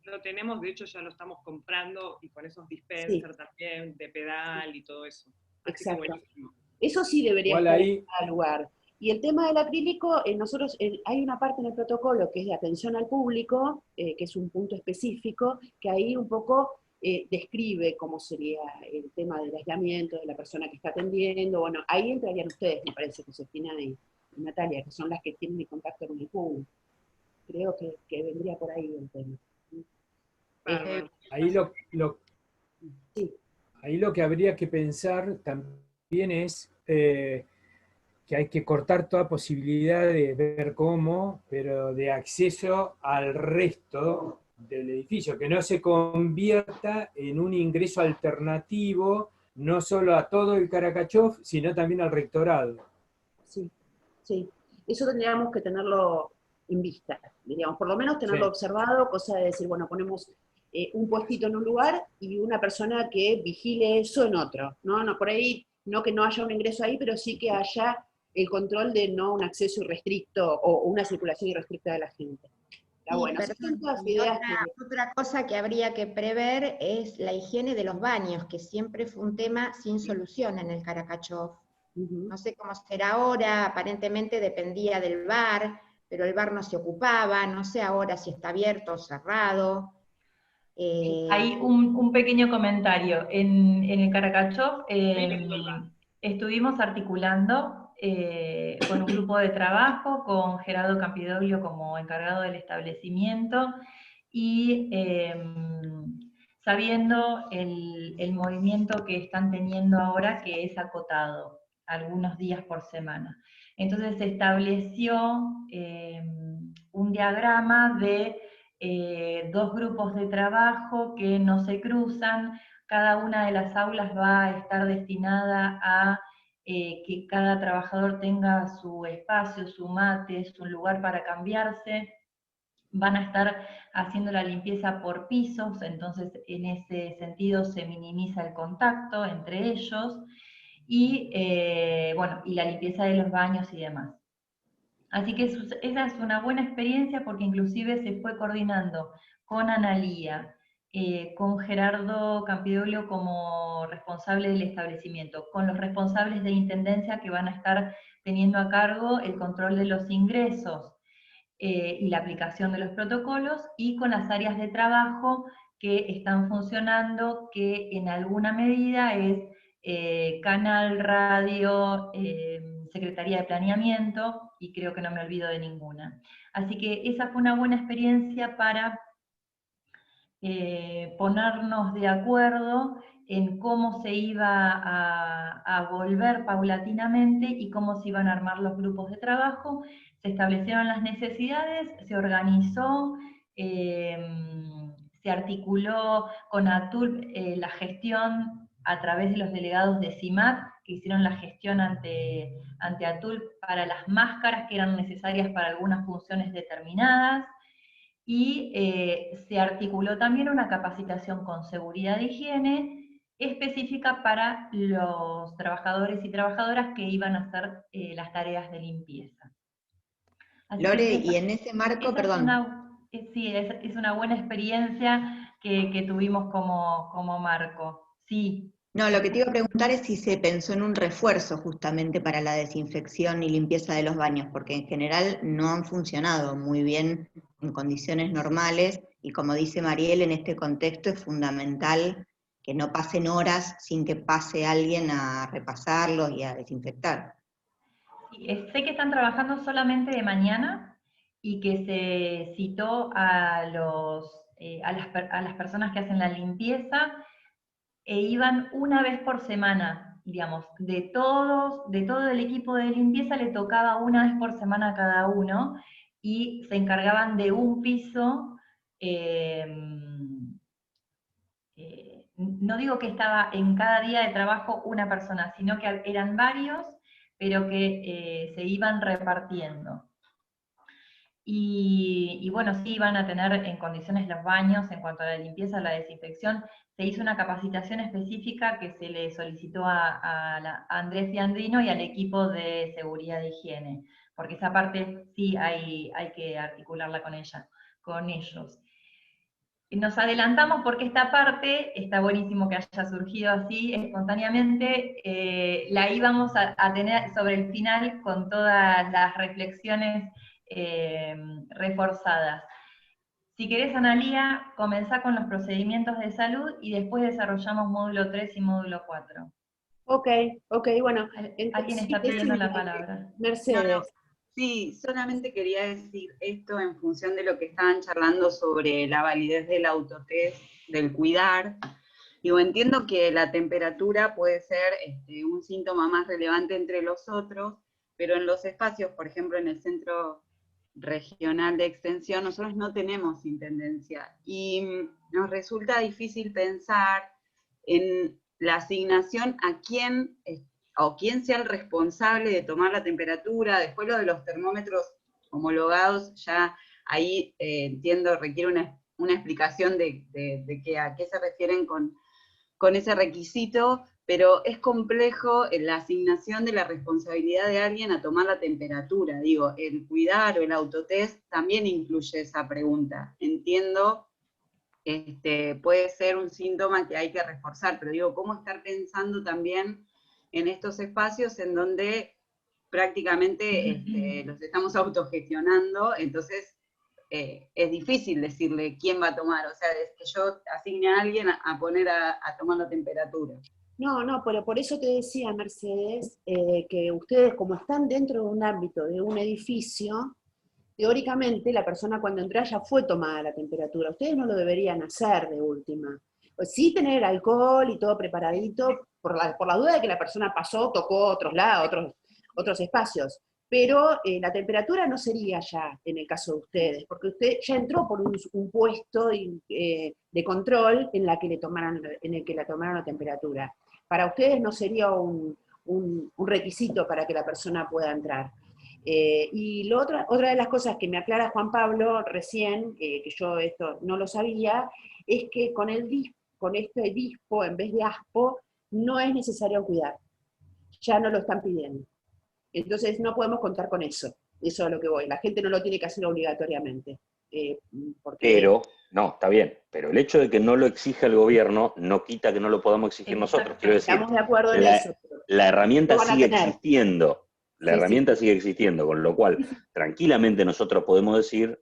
S11: Lo lo tenemos, de hecho ya lo estamos comprando y con esos dispensers también de pedal y todo eso. Así que
S7: Exacto.
S11: buenísimo.
S7: Eso sí debería
S8: Igual
S7: estar
S8: ahí-
S7: en cada lugar. Y el tema del acrílico, nosotros hay una parte en el protocolo que es de atención al público, que es un punto específico, que ahí un poco describe cómo sería el tema del aislamiento de la persona que está atendiendo. Bueno, ahí entrarían ustedes, me parece, Josefina y Natalia, que son las que tienen el contacto con el público. Creo que vendría por ahí el tema.
S8: Ahí ahí lo que habría que pensar también es que hay que cortar toda posibilidad de ver cómo, pero de acceso al resto del edificio, que no se convierta en un ingreso alternativo, no solo a todo el Karakachov, sino también al rectorado.
S7: Sí, sí. Eso tendríamos que tenerlo en vista, diríamos, por lo menos tenerlo observado, cosa de decir, bueno, ponemos un puestito en un lugar y una persona que vigile eso en otro, ¿no? No, por ahí, no que no haya un ingreso ahí, pero sí que haya el control de no un acceso irrestricto o una circulación irrestricta de la gente. Está bueno, esas son todas ideas
S12: Otra cosa que habría que prever es la higiene de los baños, que siempre fue un tema sin solución en el Karakachov. No sé cómo será ahora, aparentemente dependía del bar, pero el bar no se ocupaba, no sé ahora si está abierto o cerrado.
S1: Hay un pequeño comentario. En el Karakachov estuvimos articulando con un grupo de trabajo, con Gerardo Campidoglio como encargado del establecimiento, y sabiendo el movimiento que están teniendo ahora, que es acotado, algunos días por semana. Entonces se estableció un diagrama de dos grupos de trabajo que no se cruzan. Cada una de las aulas va a estar destinada a que cada trabajador tenga su espacio, su mate, su lugar para cambiarse. Van a estar haciendo la limpieza por pisos, entonces en ese sentido se minimiza el contacto entre ellos, y bueno, y la limpieza de los baños y demás. Así que esa es una buena experiencia porque inclusive se fue coordinando con Analía, con Gerardo Campidoglio como responsable del establecimiento, con los responsables de intendencia que van a estar teniendo a cargo el control de los ingresos y la aplicación de los protocolos, y con las áreas de trabajo que están funcionando, que en alguna medida es canal, radio, Secretaría de Planeamiento, y creo que no me olvido de ninguna. Así que esa fue una buena experiencia para ponernos de acuerdo en cómo se iba a volver paulatinamente y cómo se iban a armar los grupos de trabajo. Se establecieron las necesidades, se organizó, se articuló con ATULP la gestión a través de los delegados de CIMAT, que hicieron la gestión ante ATULP para las máscaras que eran necesarias para algunas funciones determinadas, y se articuló también una capacitación con seguridad e higiene específica para los trabajadores y trabajadoras que iban a hacer las tareas de limpieza. Así
S12: Lore, y en ese marco, perdón.
S1: Sí, es una buena experiencia que tuvimos como marco. Sí.
S12: No, lo que te iba a preguntar es si se pensó en un refuerzo justamente para la desinfección y limpieza de los baños, porque en general no han funcionado muy bien en condiciones normales, y como dice Mariel, en este contexto es fundamental que no pasen horas sin que pase alguien a repasarlos y a desinfectar.
S1: Sí, sé que están trabajando solamente de mañana, y que se citó a las personas que hacen la limpieza, e iban una vez por semana, digamos, de todo el equipo de limpieza le tocaba una vez por semana a cada uno, y se encargaban de un piso. No digo que estaba en cada día de trabajo una persona, sino que eran varios, pero que se iban repartiendo. Y bueno, sí iban a tener en condiciones los baños en cuanto a la limpieza, la desinfección. Se hizo una capacitación específica que se le solicitó a Andrés Fiandrino y al equipo de seguridad e higiene, porque esa parte sí hay que articularla con ellos. nos adelantamos porque esta parte, está buenísimo que haya surgido así, espontáneamente, la íbamos a tener sobre el final con todas las reflexiones reforzadas. Si querés, Analía, comenzá con los procedimientos de salud y después desarrollamos módulo 3 y módulo 4.
S7: Ok, bueno.
S1: ¿Alguien está pidiendo la palabra?
S7: Mercedes.
S13: No. Sí, solamente quería decir esto en función de lo que estaban charlando sobre la validez del autotest, del cuidar. Digo, entiendo que la temperatura puede ser un síntoma más relevante entre los otros, pero en los espacios, por ejemplo, en el Centro Regional de Extensión, nosotros no tenemos intendencia, y nos resulta difícil pensar en la asignación a quién o quién sea el responsable de tomar la temperatura. Después lo de los termómetros homologados, ya ahí entiendo, requiere una explicación de a qué se refieren con ese requisito, pero es complejo la asignación de la responsabilidad de alguien a tomar la temperatura. Digo, el cuidar o el autotest también incluye esa pregunta. Entiendo, puede ser un síntoma que hay que reforzar, pero digo, ¿cómo estar pensando también en estos espacios en donde prácticamente los estamos autogestionando? Entonces es difícil decirle quién va a tomar, o sea, es que yo asigne a alguien a poner a tomar la temperatura.
S7: No, pero por eso te decía, Mercedes, que ustedes, como están dentro de un ámbito de un edificio, teóricamente la persona cuando entra ya fue tomada la temperatura. Ustedes no lo deberían hacer de última. Pues sí tener alcohol y todo preparadito, por la duda de que la persona pasó, tocó otros lados, otros espacios. Pero la temperatura no sería ya en el caso de ustedes, porque usted ya entró por un puesto de control en el que le tomaron la temperatura. Para ustedes no sería un requisito para que la persona pueda entrar. Y otra de las cosas que me aclara Juan Pablo recién, que yo esto no lo sabía, es que con este DISPO en vez de ASPO no es necesario cuidar. Ya no lo están pidiendo. Entonces no podemos contar con eso. Eso es a lo que voy. La gente no lo tiene que hacer obligatoriamente.
S9: Pero, no, está bien, pero el hecho de que no lo exija el gobierno no quita que no lo podamos exigir nosotros. Quiero decir,
S7: estamos de acuerdo en eso.
S9: La herramienta sigue
S7: tener.
S9: existiendo. La herramienta sigue existiendo, con lo cual tranquilamente nosotros podemos decir,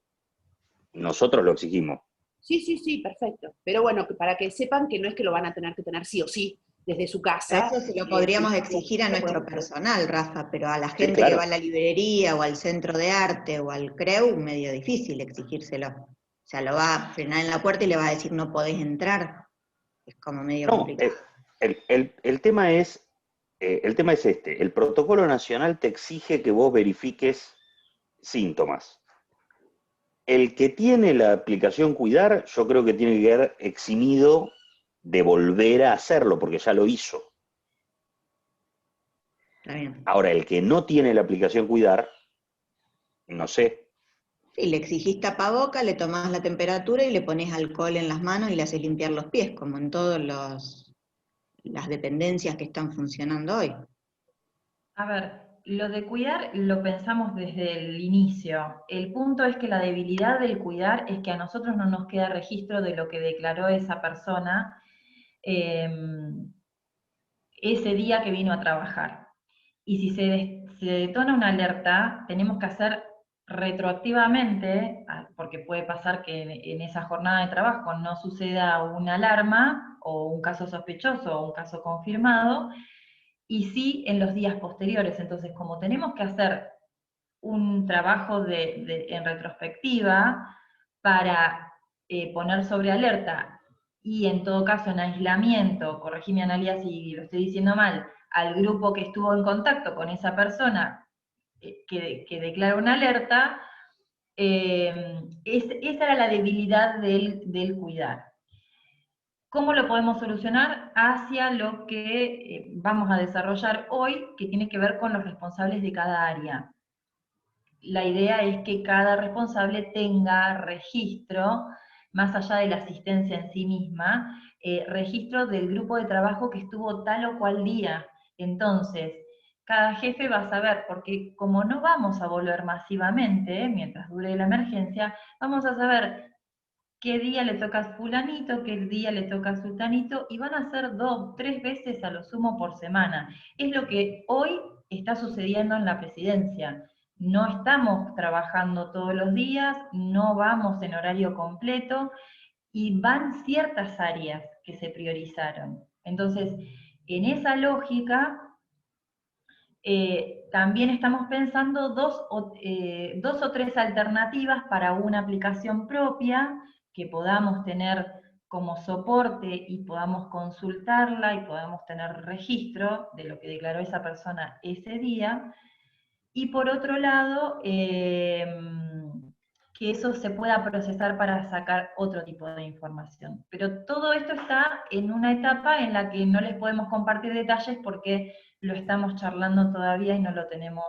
S9: nosotros lo exigimos.
S7: Sí, perfecto. Pero bueno, para que sepan que no es que lo van a tener que tener sí o sí desde su casa.
S12: Eso se lo podríamos exigir a nuestro personal, Rafa, pero a la gente
S9: claro,
S12: que va a la librería o al centro de arte o al CREU, medio difícil exigírselo. O sea, lo va a frenar en la puerta y le va a decir no podés entrar. Es como medio complicado.
S9: El tema es este. El protocolo nacional te exige que vos verifiques síntomas. El que tiene la aplicación Cuidar, yo creo que tiene que quedar eximido de volver a hacerlo, porque ya lo hizo. Ahora, el que no tiene la aplicación Cuidar, no sé.
S12: Sí, le exigís tapaboca, le tomás la temperatura y le pones alcohol en las manos y le haces limpiar los pies, como en todas las dependencias que están funcionando hoy.
S1: A ver, lo de cuidar lo pensamos desde el inicio. El punto es que la debilidad del cuidar es que a nosotros no nos queda registro de lo que declaró esa persona ese día que vino a trabajar. Y si se detona una alerta, tenemos que hacer retroactivamente, porque puede pasar que en esa jornada de trabajo no suceda una alarma, o un caso sospechoso, o un caso confirmado, y sí en los días posteriores. Entonces, como tenemos que hacer un trabajo en retrospectiva para poner sobre alerta, y en todo caso en aislamiento, corregime Analia si lo estoy diciendo mal, al grupo que estuvo en contacto con esa persona que declara una alerta, esa era la debilidad del cuidar. ¿Cómo lo podemos solucionar? Hacia lo que vamos a desarrollar hoy, que tiene que ver con los responsables de cada área. La idea es que cada responsable tenga registro, más allá de la asistencia en sí misma, registro del grupo de trabajo que estuvo tal o cual día. Entonces, cada jefe va a saber, porque como no vamos a volver masivamente, mientras dure la emergencia, vamos a saber qué día le toca a fulanito, qué día le toca a sultanito, y van a ser 2, 3 veces a lo sumo por semana. Es lo que hoy está sucediendo en la presidencia. No estamos trabajando todos los días, no vamos en horario completo, y van ciertas áreas que se priorizaron. Entonces, en esa lógica, también estamos pensando dos o 3 alternativas para una aplicación propia que podamos tener como soporte y podamos consultarla y podamos tener registro de lo que declaró esa persona ese día. Y por otro lado, que eso se pueda procesar para sacar otro tipo de información. Pero todo esto está en una etapa en la que no les podemos compartir detalles porque lo estamos charlando todavía y no lo tenemos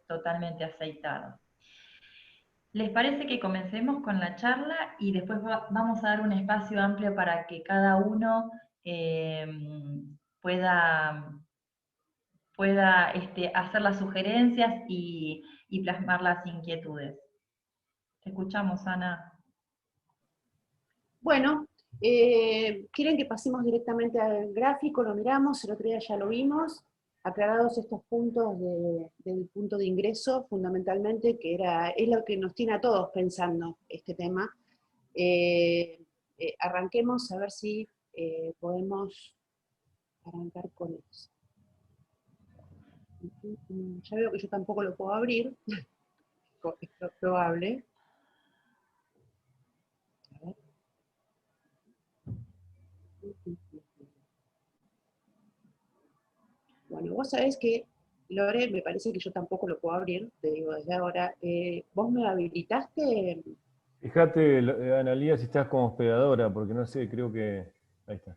S1: totalmente aceitado. ¿Les parece que comencemos con la charla y después vamos a dar un espacio amplio para que cada uno pueda hacer las sugerencias y plasmar las inquietudes? Te escuchamos, Ana.
S7: Bueno, ¿quieren que pasemos directamente al gráfico? Lo miramos, el otro día ya lo vimos, aclarados estos puntos del punto de ingreso, fundamentalmente, que es lo que nos tiene a todos pensando este tema. Arranquemos a ver si podemos arrancar con eso. Ya veo que yo tampoco lo puedo abrir, es probable. A ver. Bueno, vos sabés que, Lore, me parece que yo tampoco lo puedo abrir, te digo desde ahora. ¿Vos me habilitaste?
S14: Fíjate, Analía, si estás como hospedadora, porque no sé, creo que... Ahí está.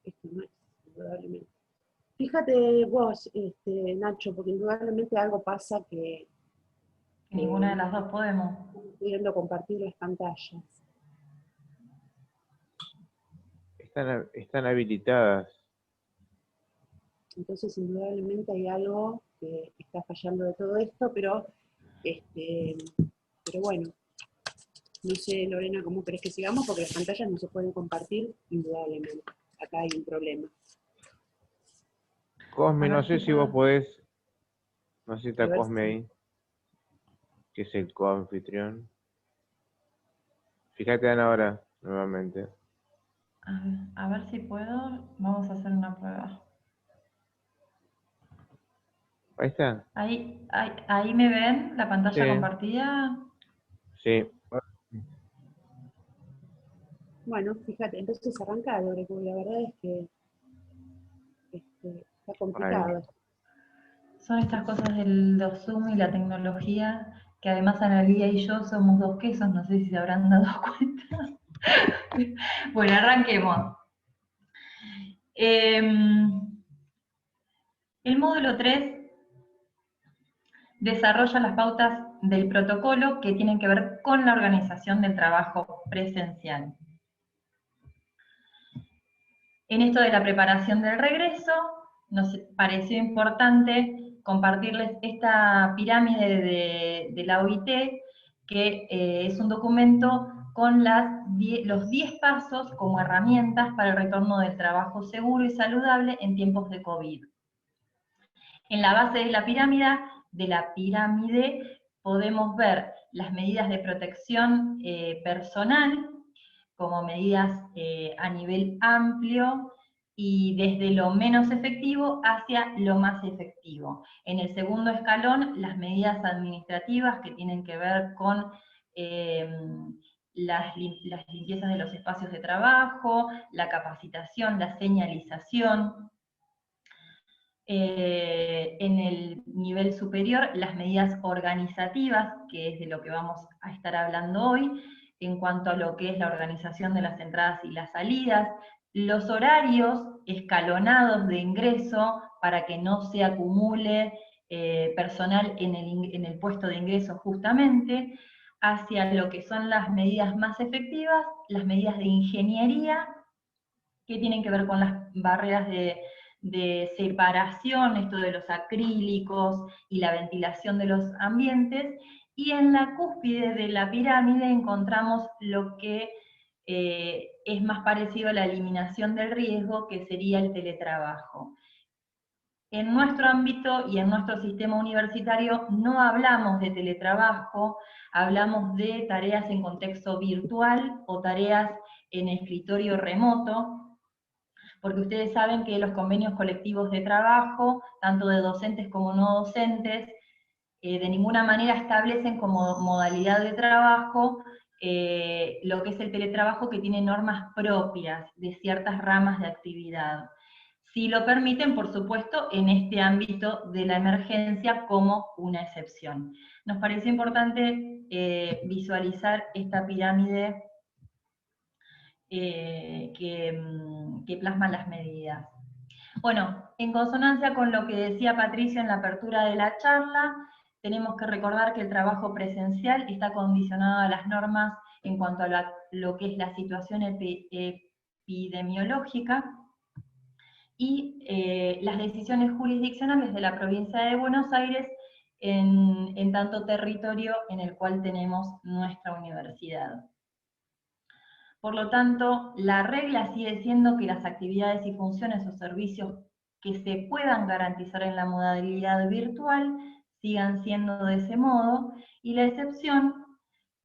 S7: Esto no es, indudablemente. Fíjate vos, Nacho, porque indudablemente algo pasa que...
S1: Ninguna de las dos podemos.
S7: Pudiendo compartir las pantallas.
S5: Están habilitadas.
S7: Entonces, indudablemente hay algo que está fallando de todo esto, pero bueno, no sé, Lorena, cómo crees que sigamos, porque las pantallas no se pueden compartir, indudablemente. Acá hay un problema.
S5: Cosme, no sé si vos podés, no sé si está
S7: A ver
S5: Cosme
S7: si-
S5: ahí, que es el coanfitrión. Fíjate, Ana, ahora, nuevamente.
S1: A ver si puedo, vamos a hacer una prueba.
S5: Ahí está.
S1: Ahí me ven la pantalla
S5: Sí.
S1: compartida.
S5: Sí.
S7: Bueno, fíjate, entonces arranca, Lore, porque la verdad es que está complicado.
S1: Son estas cosas de los Zoom y la tecnología, que además Analía y yo somos dos quesos, no sé si se habrán dado cuenta. Bueno, arranquemos. El módulo 3 desarrolla las pautas del protocolo que tienen que ver con la organización del trabajo presencial. En esto de la preparación del regreso, nos pareció importante compartirles esta pirámide de la OIT, que es un documento con los 10 pasos como herramientas para el retorno del trabajo seguro y saludable en tiempos de COVID. En la base de la pirámide podemos ver las medidas de protección personal, como medidas a nivel amplio y desde lo menos efectivo hacia lo más efectivo. En el segundo escalón, las medidas administrativas que tienen que ver con las limpiezas de los espacios de trabajo, la capacitación, la señalización. En el nivel superior, las medidas organizativas, que es de lo que vamos a estar hablando hoy, en cuanto a lo que es la organización de las entradas y las salidas, los horarios escalonados de ingreso para que no se acumule personal en el puesto de ingreso justamente, hacia lo que son las medidas más efectivas, las medidas de ingeniería, que tienen que ver con las barreras de separación, esto de los acrílicos y la ventilación de los ambientes, Y en la cúspide de la pirámide encontramos lo que es más parecido a la eliminación del riesgo, que sería el teletrabajo. En nuestro ámbito y en nuestro sistema universitario no hablamos de teletrabajo, hablamos de tareas en contexto virtual o tareas en escritorio remoto, porque ustedes saben que los convenios colectivos de trabajo, tanto de docentes como no docentes, de ninguna manera establecen como modalidad de trabajo lo que es el teletrabajo, que tiene normas propias de ciertas ramas de actividad. Si lo permiten, por supuesto, en este ámbito de la emergencia como una excepción. Nos pareció importante visualizar esta pirámide que plasma las medidas. Bueno, en consonancia con lo que decía Patricio en la apertura de la charla, tenemos que recordar que el trabajo presencial está condicionado a las normas en cuanto a lo que es la situación epidemiológica, y las decisiones jurisdiccionales de la provincia de Buenos Aires en tanto territorio en el cual tenemos nuestra universidad. Por lo tanto, la regla sigue siendo que las actividades y funciones o servicios que se puedan garantizar en la modalidad virtual sigan siendo de ese modo, y la excepción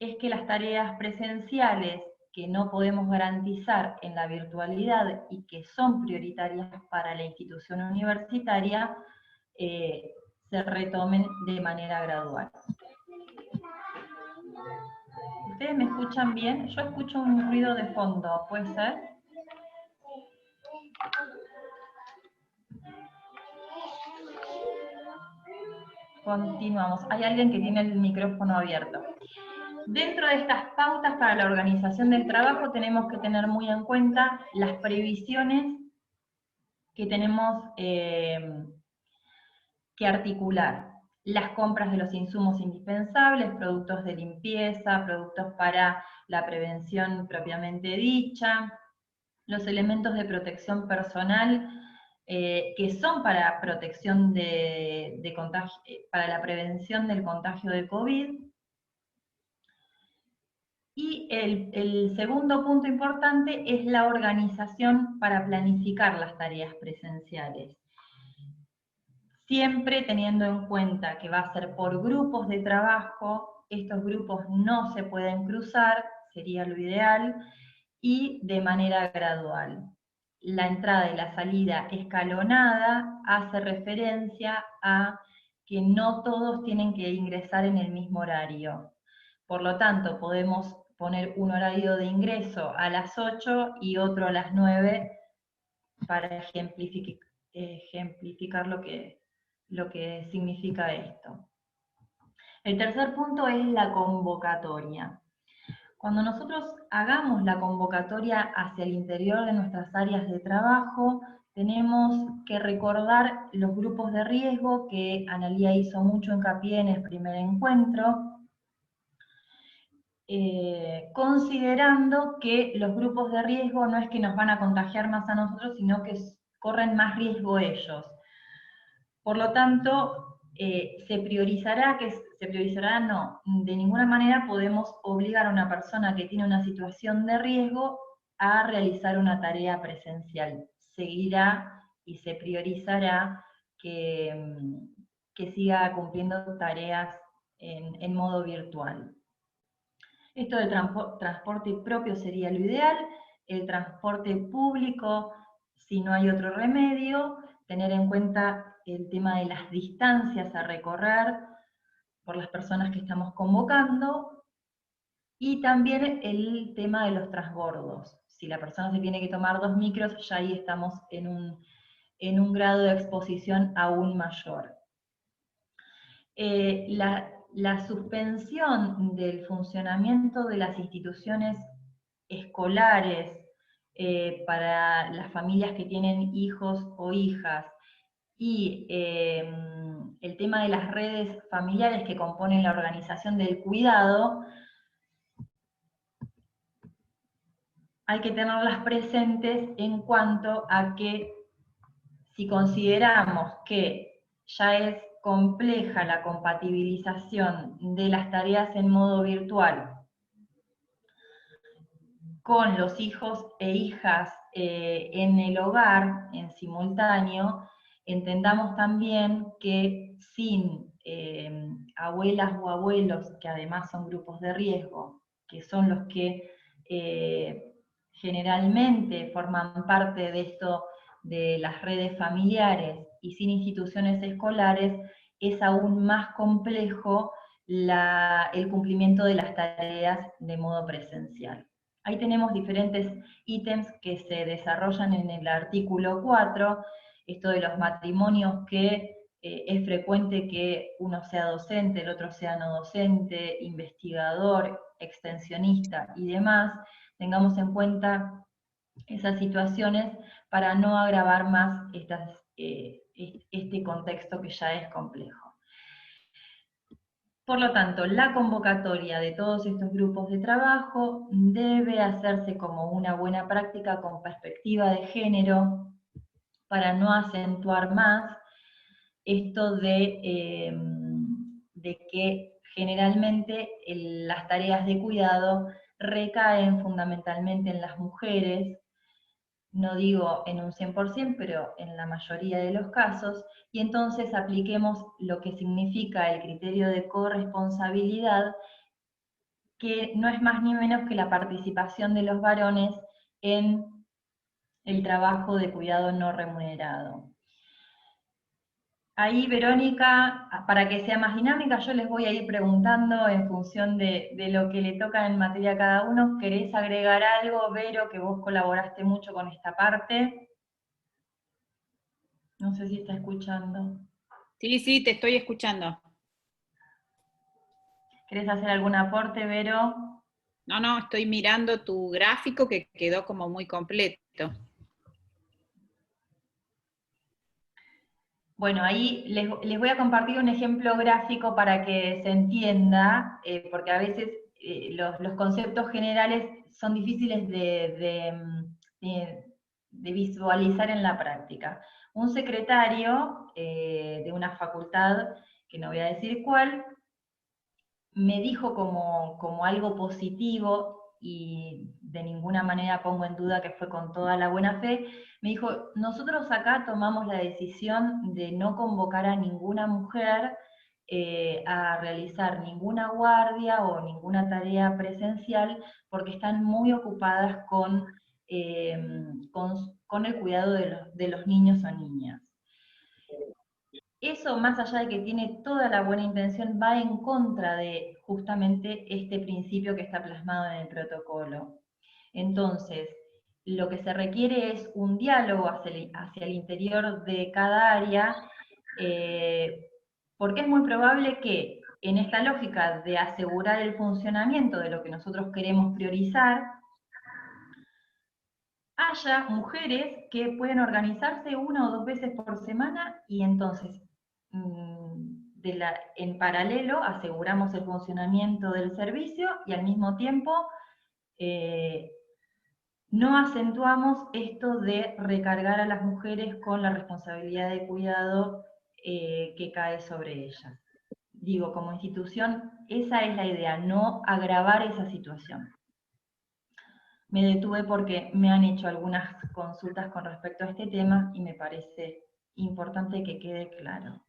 S1: es que las tareas presenciales que no podemos garantizar en la virtualidad y que son prioritarias para la institución universitaria, se retomen de manera gradual. ¿Ustedes me escuchan bien? Yo escucho un ruido de fondo, ¿puede ser? Continuamos. Hay alguien que tiene el micrófono abierto. Dentro de estas pautas para la organización del trabajo tenemos que tener muy en cuenta las previsiones que tenemos que articular. Las compras de los insumos indispensables, productos de limpieza, productos para la prevención propiamente dicha, los elementos de protección personal que son para protección de contagio, para la prevención del contagio de COVID. Y el segundo punto importante es la organización para planificar las tareas presenciales. Siempre teniendo en cuenta que va a ser por grupos de trabajo, estos grupos no se pueden cruzar, sería lo ideal, y de manera gradual. La entrada y la salida escalonada hace referencia a que no todos tienen que ingresar en el mismo horario. Por lo tanto, podemos poner un horario de ingreso a las 8 y otro a las 9 para ejemplificar lo que significa esto. El tercer punto es la convocatoria. Cuando nosotros hagamos la convocatoria hacia el interior de nuestras áreas de trabajo, tenemos que recordar los grupos de riesgo que Analía hizo mucho hincapié en el primer encuentro, considerando que los grupos de riesgo no es que nos van a contagiar más a nosotros, sino que corren más riesgo ellos. Por lo tanto, de ninguna manera podemos obligar a una persona que tiene una situación de riesgo a realizar una tarea presencial. Seguirá y se priorizará que siga cumpliendo tareas en modo virtual. Esto del transporte propio sería lo ideal, el transporte público, si no hay otro remedio, tener en cuenta el tema de las distancias a recorrer por las personas que estamos convocando, y también el tema de los transbordos. Si la persona se tiene que tomar 2 micros, ya ahí estamos en un grado de exposición aún mayor. La suspensión del funcionamiento de las instituciones escolares para las familias que tienen hijos o hijas, y el tema de las redes familiares que componen la organización del cuidado, hay que tenerlas presentes en cuanto a que si consideramos que ya es compleja la compatibilización de las tareas en modo virtual con los hijos e hijas en el hogar en simultáneo, entendamos también que sin abuelas o abuelos, que además son grupos de riesgo, que son los que generalmente forman parte de esto de las redes familiares y sin instituciones escolares, es aún más complejo el cumplimiento de las tareas de modo presencial. Ahí tenemos diferentes ítems que se desarrollan en el artículo 4, esto de los matrimonios que es frecuente que uno sea docente, el otro sea no docente, investigador, extensionista y demás. Tengamos en cuenta esas situaciones para no agravar más este contexto que ya es complejo. Por lo tanto, la convocatoria de todos estos grupos de trabajo debe hacerse como una buena práctica con perspectiva de género para no acentuar más esto de que generalmente las tareas de cuidado recaen fundamentalmente en las mujeres, no digo en un 100%, pero en la mayoría de los casos, y entonces apliquemos lo que significa el criterio de corresponsabilidad, que no es más ni menos que la participación de los varones en el trabajo de cuidado no remunerado. Ahí, Verónica, para que sea más dinámica, yo les voy a ir preguntando en función de lo que le toca en materia a cada uno. ¿Querés agregar algo, Vero, que vos colaboraste mucho con esta parte? No sé si está escuchando.
S6: Sí, sí, te estoy escuchando.
S1: ¿Querés hacer algún aporte, Vero?
S6: No, estoy mirando tu gráfico que quedó como muy completo.
S1: Bueno, ahí les voy a compartir un ejemplo gráfico para que se entienda, porque a veces los conceptos generales son difíciles de visualizar en la práctica. Un secretario de una facultad, que no voy a decir cuál, me dijo como algo positivo, y de ninguna manera pongo en duda que fue con toda la buena fe, me dijo, nosotros acá tomamos la decisión de no convocar a ninguna mujer a realizar ninguna guardia o ninguna tarea presencial, porque están muy ocupadas con el cuidado de los niños o niñas. Eso, más allá de que tiene toda la buena intención, va en contra de justamente este principio que está plasmado en el protocolo. Entonces, lo que se requiere es un diálogo hacia el interior de cada área, porque es muy probable que en esta lógica de asegurar el funcionamiento de lo que nosotros queremos priorizar, haya mujeres que pueden organizarse 1 o 2 veces por semana y entonces en paralelo aseguramos el funcionamiento del servicio y al mismo tiempo no acentuamos esto de recargar a las mujeres con la responsabilidad de cuidado que cae sobre ellas. Digo, como institución, esa es la idea, no agravar esa situación. Me detuve porque me han hecho algunas consultas con respecto a este tema y me parece importante que quede claro.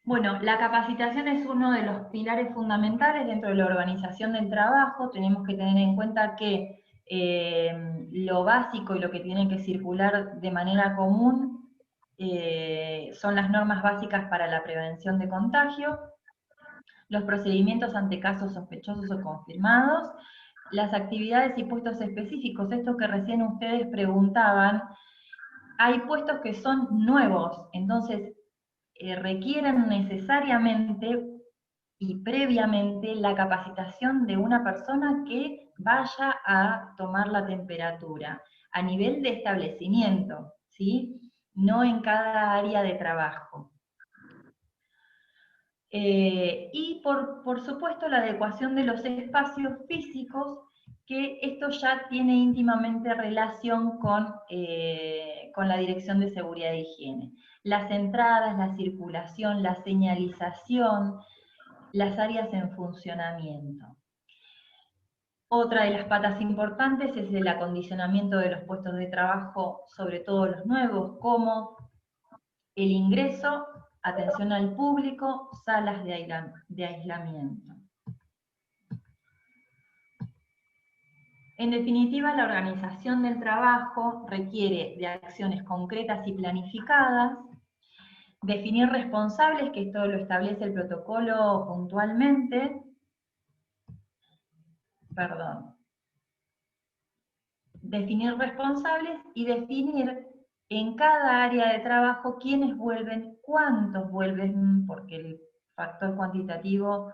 S1: Bueno, la capacitación es uno de los pilares fundamentales dentro de la organización del trabajo. Tenemos que tener en cuenta que lo básico y lo que tiene que circular de manera común son las normas básicas para la prevención de contagio, los procedimientos ante casos sospechosos o confirmados, las actividades y puestos específicos, esto que recién ustedes preguntaban. Hay puestos que son nuevos, entonces requieren necesariamente y previamente la capacitación de una persona que vaya a tomar la temperatura a nivel de establecimiento, ¿sí? No en cada área de trabajo. Y por supuesto la adecuación de los espacios físicos, que esto ya tiene íntimamente relación con con la Dirección de Seguridad e Higiene. Las entradas, la circulación, la señalización, las áreas en funcionamiento. Otra de las patas importantes es el acondicionamiento de los puestos de trabajo, sobre todo los nuevos, como el ingreso, atención al público, salas de aislamiento. En definitiva, la organización del trabajo requiere de acciones concretas y planificadas, definir responsables, que esto lo establece el protocolo puntualmente, definir responsables y definir en cada área de trabajo quiénes vuelven, cuántos vuelven, porque el factor cuantitativo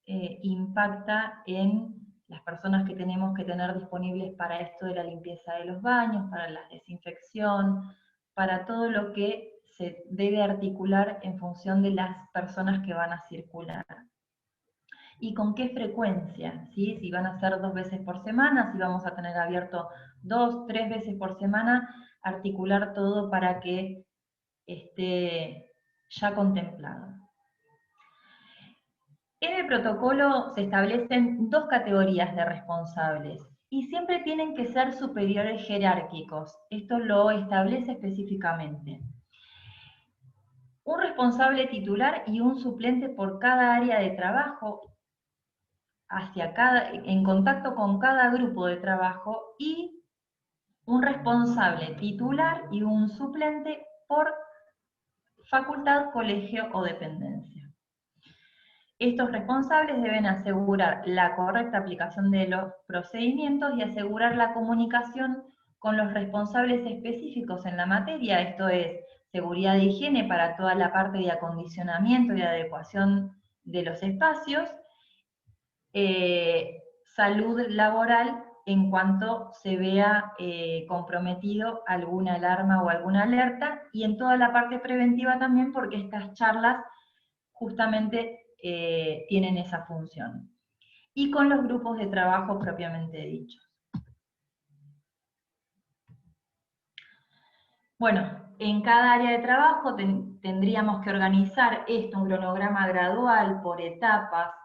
S1: impacta en las personas que tenemos que tener disponibles para esto de la limpieza de los baños, para la desinfección, para todo lo que se debe articular en función de las personas que van a circular. ¿Y con qué frecuencia? ¿Sí? Si van a ser 2 veces por semana, si vamos a tener abierto 2, 3 veces por semana, articular todo para que esté ya contemplado. En el protocolo se establecen 2 categorías de responsables y siempre tienen que ser superiores jerárquicos. Esto lo establece específicamente. Un responsable titular y un suplente por cada área de trabajo, en contacto con cada grupo de trabajo, y un responsable titular y un suplente por facultad, colegio o dependencia. Estos responsables deben asegurar la correcta aplicación de los procedimientos y asegurar la comunicación con los responsables específicos en la materia, esto es, seguridad e higiene para toda la parte de acondicionamiento y adecuación de los espacios, salud laboral en cuanto se vea comprometido alguna alarma o alguna alerta, y en toda la parte preventiva también, porque estas charlas justamente tienen esa función. Y con los grupos de trabajo propiamente dichos. Bueno, en cada área de trabajo tendríamos que organizar esto, un cronograma gradual, por etapas,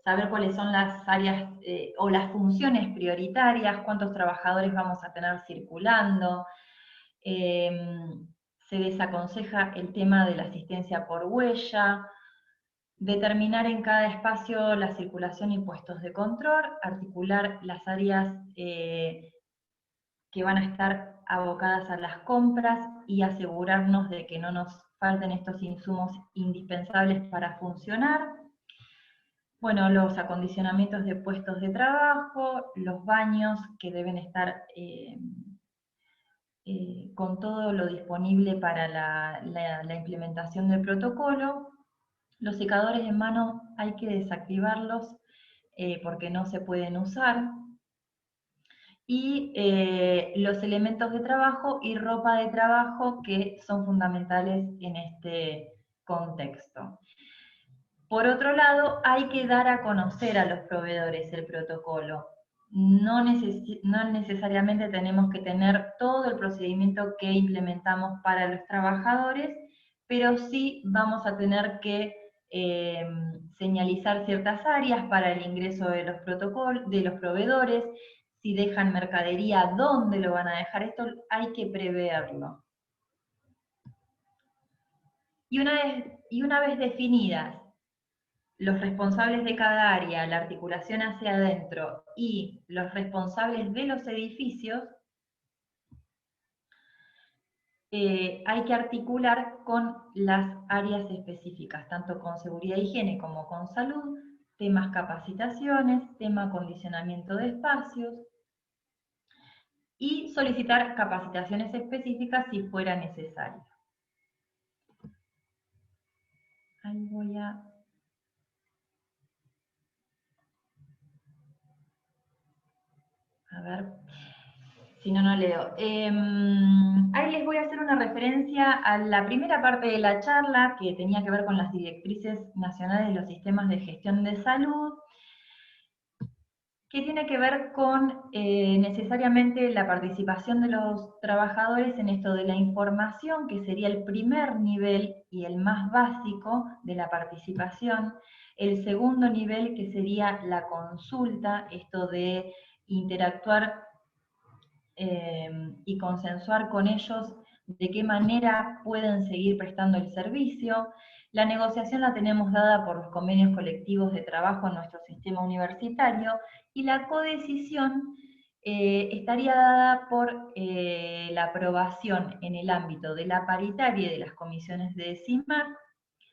S1: saber cuáles son las áreas o las funciones prioritarias, cuántos trabajadores vamos a tener circulando. Se desaconseja el tema de la asistencia por huella, determinar en cada espacio la circulación y puestos de control, articular las áreas que van a estar abocadas a las compras y asegurarnos de que no nos falten estos insumos indispensables para funcionar. Bueno, los acondicionamientos de puestos de trabajo, los baños que deben estar con todo lo disponible para la implementación del protocolo. Los secadores de mano hay que desactivarlos porque no se pueden usar. Y los elementos de trabajo y ropa de trabajo que son fundamentales en este contexto. Por otro lado, hay que dar a conocer a los proveedores el protocolo. No necesariamente tenemos que tener todo el procedimiento que implementamos para los trabajadores, pero sí vamos a tener que señalizar ciertas áreas para el ingreso de los protocolos, de los proveedores, si dejan mercadería, dónde lo van a dejar, esto hay que preverlo. Y una vez definidas los responsables de cada área, la articulación hacia adentro y los responsables de los edificios, hay que articular con las áreas específicas, tanto con seguridad e higiene como con salud, temas capacitaciones, tema acondicionamiento de espacios, y solicitar capacitaciones específicas si fuera necesario. Ahí voy a... A ver, si no, no leo. Ahí les voy a hacer una referencia a la primera parte de la charla, que tenía que ver con las directrices nacionales de los sistemas de gestión de salud, que tiene que ver con necesariamente la participación de los trabajadores en esto de la información, que sería el primer nivel y el más básico de la participación. El segundo nivel, que sería la consulta, esto de interactuar y consensuar con ellos de qué manera pueden seguir prestando el servicio. La negociación la tenemos dada por los convenios colectivos de trabajo en nuestro sistema universitario, y la codecisión estaría dada por la aprobación en el ámbito de la paritaria y de las comisiones de CIMAC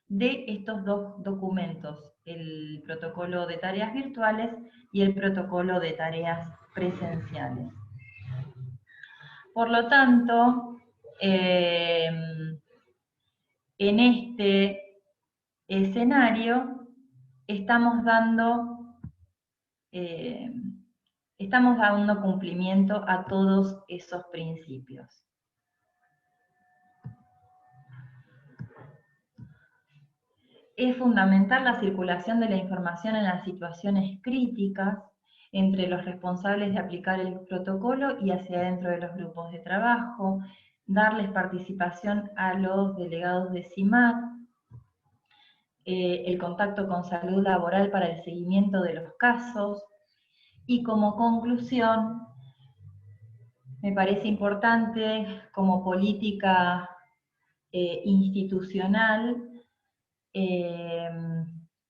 S1: de estos dos documentos, el protocolo de tareas virtuales y el protocolo de tareas presenciales. Por lo tanto, en este escenario estamos dando cumplimiento a todos esos principios. Es fundamental la circulación de la información en las situaciones críticas entre los responsables de aplicar el protocolo y hacia adentro de los grupos de trabajo, darles participación a los delegados de CIMAC, el contacto con salud laboral para el seguimiento de los casos, y como conclusión, me parece importante como política institucional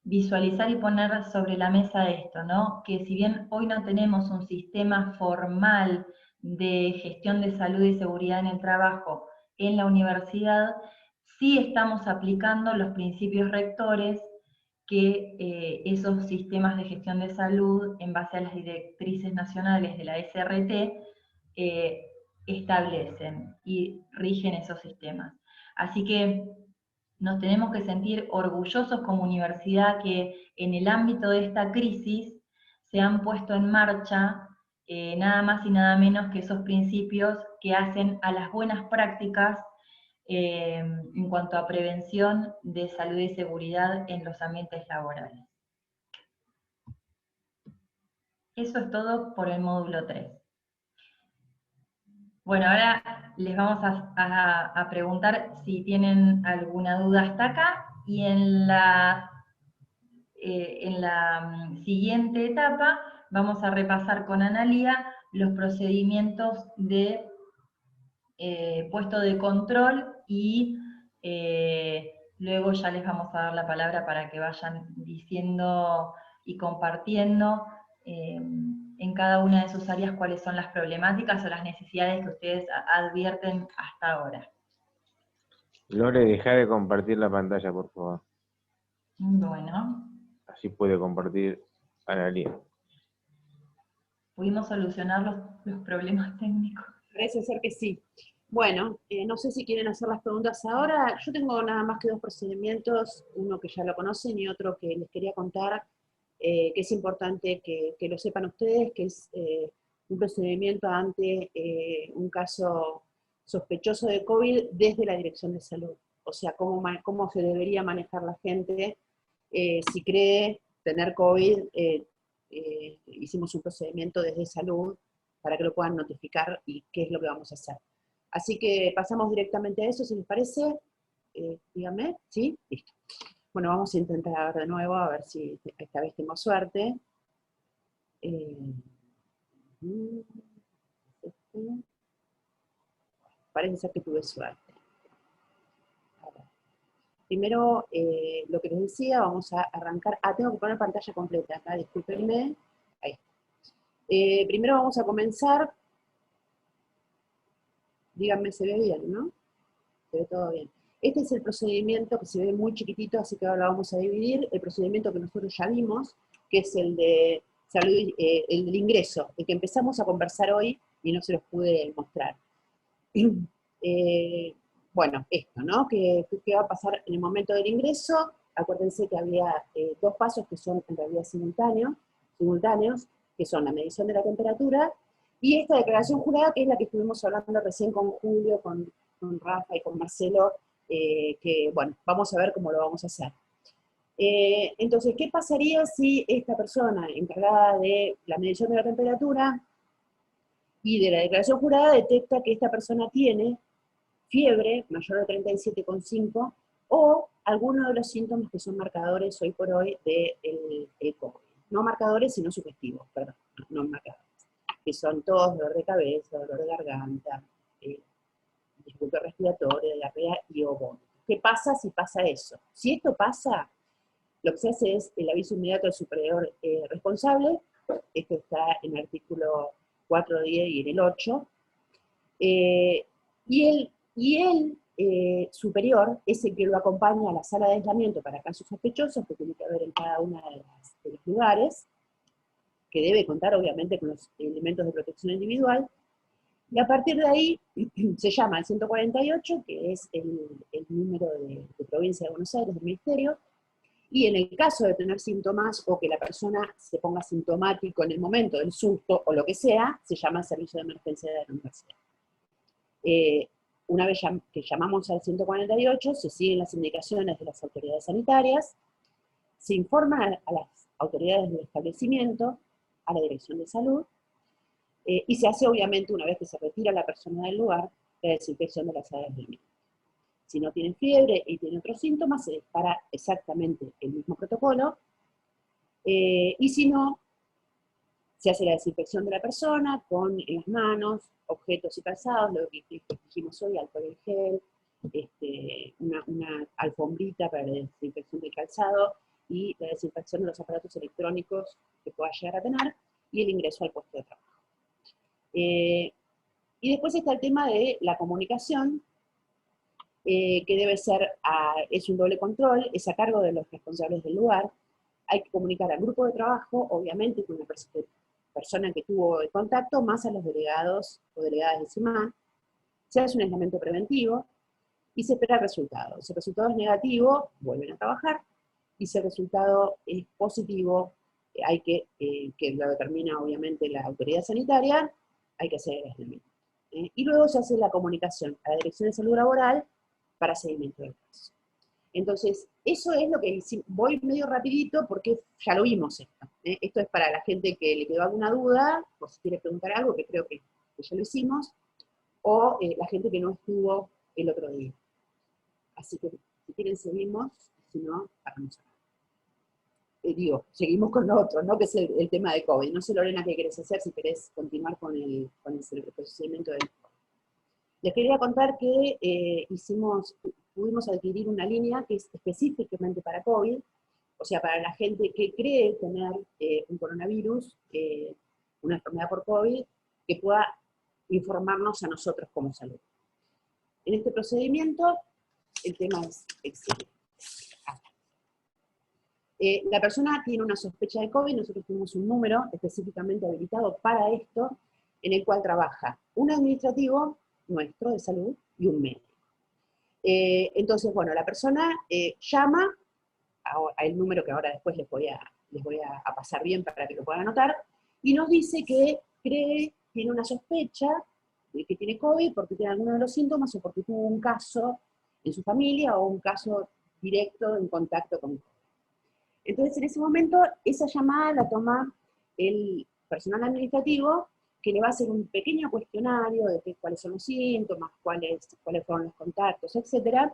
S1: visualizar y poner sobre la mesa esto, ¿no? Que si bien hoy no tenemos un sistema formal de gestión de salud y seguridad en el trabajo en la universidad, sí estamos aplicando los principios rectores que esos sistemas de gestión de salud, en base a las directrices nacionales de la SRT, establecen y rigen esos sistemas. Así que nos tenemos que sentir orgullosos como universidad que en el ámbito de esta crisis se han puesto en marcha nada más y nada menos que esos principios que hacen a las buenas prácticas en cuanto a prevención de salud y seguridad en los ambientes laborales. Eso es todo por el módulo 3. Bueno, ahora les vamos a preguntar si tienen alguna duda hasta acá, y en la siguiente etapa vamos a repasar con Analía los procedimientos de puesto de control, y luego ya les vamos a dar la palabra para que vayan diciendo y compartiendo en cada una de sus áreas cuáles son las problemáticas o las necesidades que ustedes advierten hasta ahora.
S5: Lore, deja de compartir la pantalla, por favor.
S1: Bueno.
S5: Así puede compartir Analía.
S1: ¿Pudimos solucionar los problemas técnicos?
S7: Parece ser que sí. Bueno, no sé si quieren hacer las preguntas ahora. Yo tengo nada más que dos procedimientos, uno que ya lo conocen y otro que les quería contar, que es importante que lo sepan ustedes, que es un procedimiento ante un caso sospechoso de COVID desde la Dirección de Salud. O sea, cómo se debería manejar la gente si cree tener COVID. Hicimos un procedimiento desde Salud para que lo puedan notificar y qué es lo que vamos a hacer. Así que pasamos directamente a eso, si les parece. Díganme, ¿sí? Listo. Bueno, vamos a intentar de nuevo, a ver si esta vez tengo suerte. Parece ser que tuve suerte. Primero, lo que les decía, vamos a arrancar. Tengo que poner pantalla completa acá, discúlpenme. Ahí está. Primero vamos a comenzar. Díganme, se ve bien, ¿no? Se ve todo bien. Este es el procedimiento que se ve muy chiquitito, así que ahora lo vamos a dividir. El procedimiento que nosotros ya vimos, que es el de salud, el del ingreso, el que empezamos a conversar hoy y no se los pude mostrar. Bueno, esto, ¿no? ¿Qué va a pasar en el momento del ingreso? Acuérdense que había dos pasos que son en realidad simultáneos, que son la medición de la temperatura y esta declaración jurada, que es la que estuvimos hablando recién con Julio, con Rafa y con Marcelo, que, bueno, vamos a ver cómo lo vamos a hacer. Entonces, ¿qué pasaría si esta persona encargada de la medición de la temperatura y de la declaración jurada detecta que esta persona tiene fiebre mayor a 37,5 o alguno de los síntomas que son marcadores hoy por hoy del COVID? No marcadores, sino sugestivos, perdón, no marcadores, que son tos, dolor de cabeza, dolor de garganta, dificultad respiratoria, diarrea y o vómito. ¿Qué pasa si pasa eso? Si esto pasa, lo que se hace es el aviso inmediato al superior responsable, esto está en el artículo 4.10 y en el 8, y el superior es el que lo acompaña a la sala de aislamiento para casos sospechosos, que tiene que haber en cada uno de los lugares, que debe contar obviamente con los elementos de protección individual, y a partir de ahí se llama al 148, que es el número de provincia de Buenos Aires, del Ministerio, y en el caso de tener síntomas o que la persona se ponga sintomático en el momento del susto o lo que sea, se llama servicio de emergencia de la universidad. Una vez que llamamos al 148, se siguen las indicaciones de las autoridades sanitarias, se informa a las autoridades del establecimiento, a la dirección de salud, y se hace obviamente, una vez que se retira la persona del lugar, la desinfección de las sala de aislamiento. Si no tiene fiebre y tiene otros síntomas, se dispara exactamente el mismo protocolo, y si no, se hace la desinfección de la persona con las manos, objetos y calzados, lo que dijimos hoy, alcohol en gel, una alfombrita para la desinfección del calzado y la desinfección de los aparatos electrónicos que pueda llegar a tener, y el ingreso al puesto de trabajo. Y después está el tema de la comunicación, que debe ser, es un doble control, es a cargo de los responsables del lugar. Hay que comunicar al grupo de trabajo, obviamente con la persona que tuvo el contacto, más a los delegados o delegadas de CIMAD. Se hace un aislamiento preventivo y se espera el resultado. Si el resultado es negativo, vuelven a trabajar, y si el resultado es positivo, hay que lo determina obviamente la autoridad sanitaria, hay que hacer el aislamiento. Y luego se hace la comunicación a la Dirección de Salud Laboral para seguimiento del caso. Entonces, eso es lo que hicimos. Voy medio rapidito porque ya lo vimos esto. Esto es para la gente que le quedó alguna duda, por si quiere preguntar algo, que creo que ya lo hicimos, o la gente que no estuvo el otro día. Así que, si quieren, seguimos, si no, paramos acá. Seguimos con lo otro, ¿no? Que es el tema de COVID. No sé, Lorena, qué querés hacer, si querés continuar con el procedimiento del COVID. Les quería contar que pudimos adquirir una línea que es específicamente para COVID, o sea, para la gente que cree tener un coronavirus, una enfermedad por COVID, que pueda informarnos a nosotros como salud. En este procedimiento, el tema es excelente. La persona tiene una sospecha de COVID, nosotros tenemos un número específicamente habilitado para esto, en el cual trabaja un administrativo nuestro de salud y un médico. Entonces, bueno, la persona llama al número que ahora después les voy a pasar bien para que lo puedan anotar, y nos dice que tiene una sospecha de que tiene COVID porque tiene alguno de los síntomas o porque tuvo un caso en su familia o un caso directo en contacto con COVID. Entonces, en ese momento, esa llamada la toma el personal administrativo, que le va a hacer un pequeño cuestionario de cuáles son los síntomas, cuáles fueron los contactos, etc.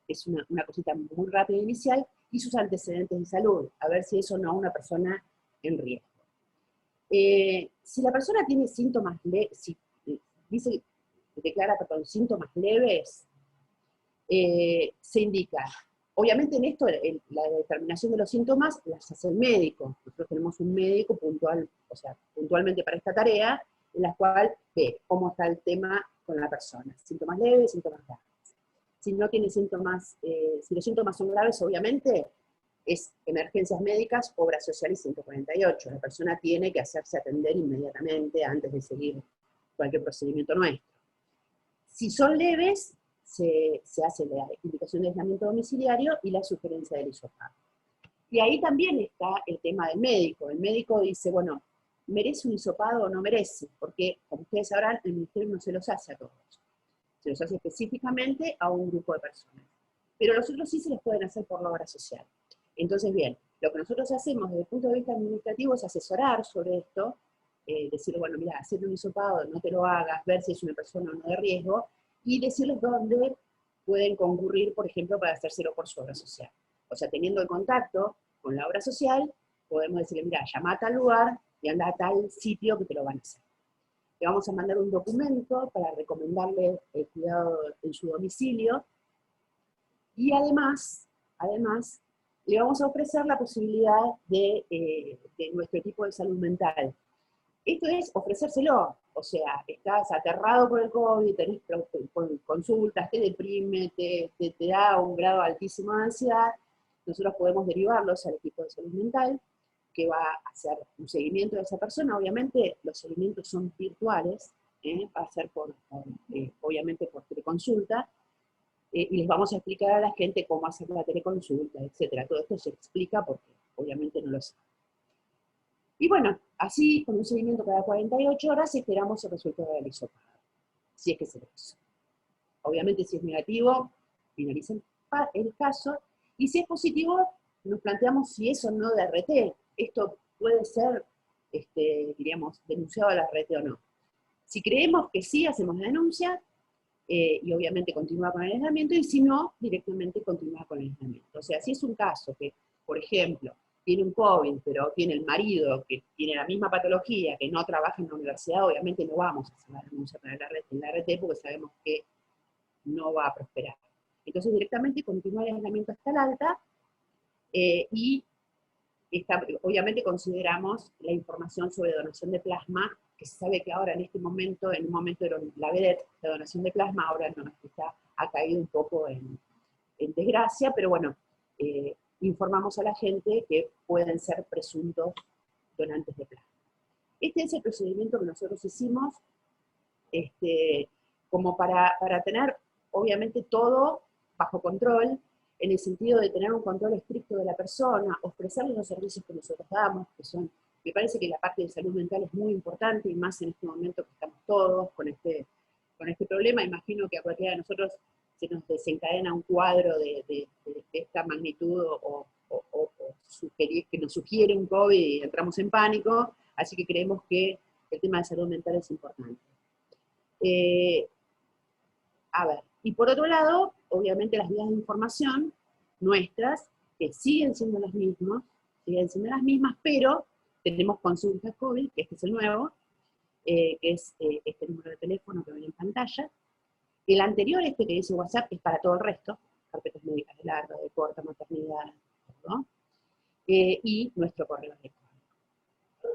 S7: Es una cosita muy rápida inicial, y sus antecedentes de salud, a ver si es o no una persona en riesgo. Si la persona tiene síntomas leves, declara síntomas leves, se indica. Obviamente en esto, la determinación de los síntomas las hace el médico. Nosotros tenemos un médico puntualmente para esta tarea, en la cual ve cómo está el tema con la persona. Síntomas leves, síntomas graves. Si no tiene síntomas, si los síntomas son graves, obviamente, es emergencias médicas, obra social y 148. La persona tiene que hacerse atender inmediatamente antes de seguir cualquier procedimiento nuestro. Si son leves, se hace la indicación de aislamiento domiciliario y la sugerencia del hisopado. Y ahí también está el tema del médico. El médico dice, bueno, ¿merece un hisopado o no merece? Porque, como ustedes sabrán, el ministerio no se los hace a todos. Se los hace específicamente a un grupo de personas. Pero los otros sí se les pueden hacer por la obra social. Entonces, bien, lo que nosotros hacemos desde el punto de vista administrativo es asesorar sobre esto, decir, bueno, mira, hacerle un hisopado, no te lo hagas, ver si es una persona o no de riesgo, y decirles dónde pueden concurrir, por ejemplo, para hacérselo por su obra social. O sea, teniendo el contacto con la obra social, podemos decirle, mira, llama a tal lugar y anda a tal sitio que te lo van a hacer. Le vamos a mandar un documento para recomendarle el cuidado en su domicilio, y además, le vamos a ofrecer la posibilidad de nuestro equipo de salud mental. Esto es ofrecérselo, o sea, estás aterrado por el COVID, tenés consultas, te deprime, te da un grado altísimo de ansiedad, nosotros podemos derivarlos al equipo de salud mental, que va a hacer un seguimiento de esa persona. Obviamente los seguimientos son virtuales, va a ser obviamente por teleconsulta, y les vamos a explicar a la gente cómo hacer la teleconsulta, etc. Todo esto se explica porque obviamente no lo saben. Y bueno, así, con un seguimiento cada 48 horas, esperamos el resultado del hisopado, si es que se lo hizo. Obviamente, si es negativo, finaliza el caso, y si es positivo, nos planteamos si es o no de RT. Esto puede ser, diríamos, denunciado a la RT o no. Si creemos que sí, hacemos la denuncia, y obviamente continúa con el aislamiento, y si no, directamente continúa con el aislamiento. O sea, si es un caso que, por ejemplo, tiene un COVID, pero tiene el marido que tiene la misma patología, que no trabaja en la universidad, obviamente no vamos a hacer la denuncia para la RT porque sabemos que no va a prosperar. Entonces directamente continúa el aislamiento hasta el alta, y obviamente consideramos la información sobre donación de plasma, que se sabe que ahora en este momento, en un momento era la vedette, la donación de plasma, ahora no, ha caído un poco en desgracia, pero bueno, informamos a la gente que pueden ser presuntos donantes de plasma. Este es el procedimiento que nosotros hicimos, como para tener, obviamente, todo bajo control, en el sentido de tener un control estricto de la persona, ofrecerle los servicios que nosotros damos, que son, me parece que la parte de salud mental es muy importante, y más en este momento que estamos todos con este problema. Imagino que a cualquiera de nosotros se nos desencadena un cuadro de esta magnitud, o que nos sugiere un COVID y entramos en pánico, así que creemos que el tema de salud mental es importante. A ver, y por otro lado, obviamente las vías de información nuestras, que siguen siendo las mismas, pero tenemos consultas COVID, que este es el nuevo, que es este número de teléfono que ven en pantalla. El anterior, que dice WhatsApp, es para todo el resto, carpetas médicas de larga, de corta, maternidad, ¿no? Y nuestro correo electrónico.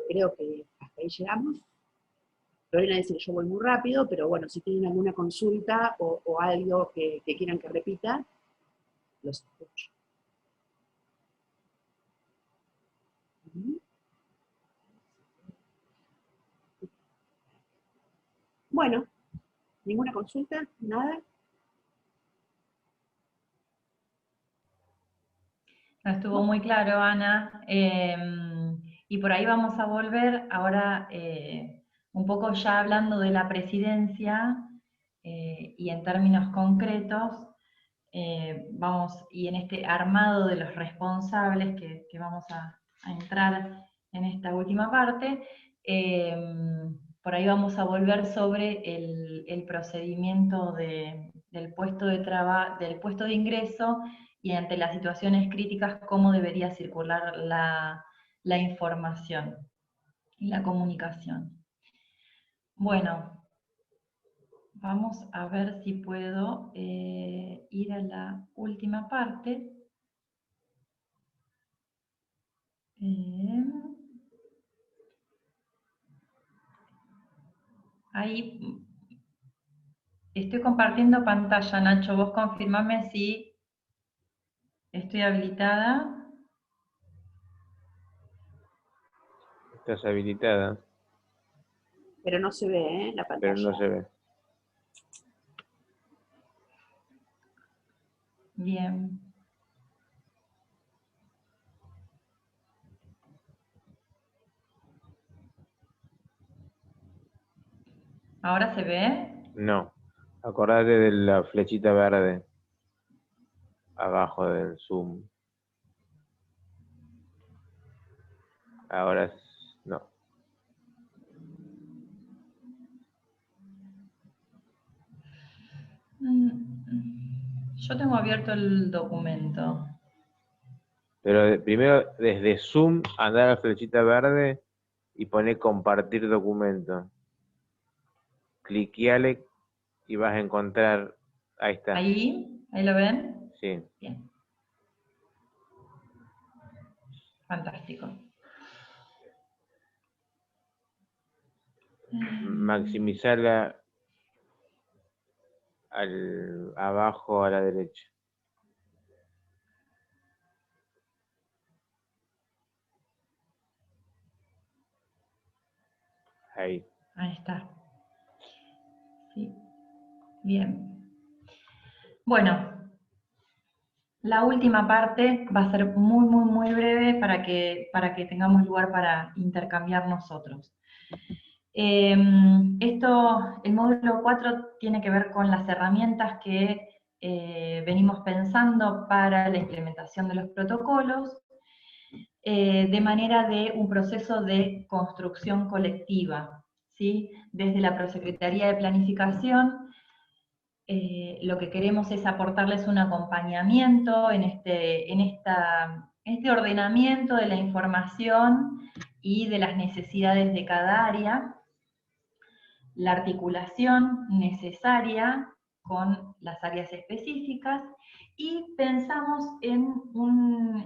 S7: Creo que hasta ahí llegamos. Lorena dice que yo voy muy rápido, pero bueno, si tienen alguna consulta o algo que quieran que repita, los escucho. Bueno, ¿ninguna consulta? ¿Nada?
S1: No, estuvo muy claro, Ana. Y por ahí vamos a volver ahora un poco ya hablando de la presidencia, y en términos concretos, y en este armado de los responsables que vamos a entrar en esta última parte. Por ahí vamos a volver sobre el procedimiento del puesto de ingreso, y ante las situaciones críticas cómo debería circular la información y la comunicación. Bueno, vamos a ver si puedo ir a la última parte. Ahí estoy compartiendo pantalla, Nacho. Vos confirmame si estoy habilitada.
S5: Estás habilitada.
S7: Pero no se ve, la pantalla.
S5: Pero no se ve.
S1: Bien. ¿Ahora se ve?
S5: No. Acordate de la flechita verde abajo del Zoom. Ahora no.
S1: Yo tengo abierto el documento.
S5: Pero primero desde Zoom andar a la flechita verde y poner compartir documento. Cliqueale y vas a encontrar, ahí está.
S1: ¿Ahí lo ven?
S5: Sí.
S1: Bien. Fantástico.
S5: Maximizarla abajo a la derecha. Ahí.
S1: Ahí está. Sí. Bien. Bueno, la última parte va a ser muy breve para que tengamos lugar para intercambiar nosotros. El módulo 4 tiene que ver con las herramientas que venimos pensando para la implementación de los protocolos, de manera de un proceso de construcción colectiva, ¿sí? Desde la Prosecretaría de Planificación, lo que queremos es aportarles un acompañamiento en este ordenamiento de la información y de las necesidades de cada área, la articulación necesaria con las áreas específicas, y pensamos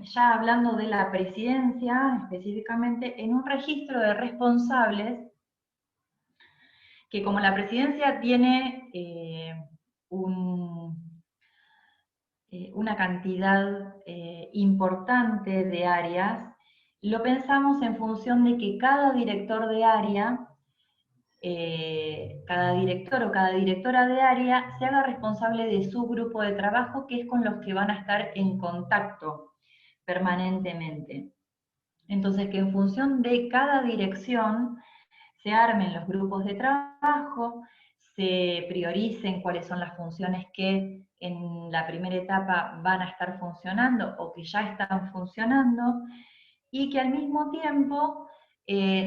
S1: ya hablando de la presidencia específicamente, en un registro de responsables, que como la presidencia tiene una cantidad importante de áreas, lo pensamos en función de que cada director de área, cada director o cada directora de área se haga responsable de su grupo de trabajo, que es con los que van a estar en contacto permanentemente. Entonces, que en función de cada dirección se armen los grupos de trabajo, se prioricen cuáles son las funciones que en la primera etapa van a estar funcionando o que ya están funcionando, y que al mismo tiempo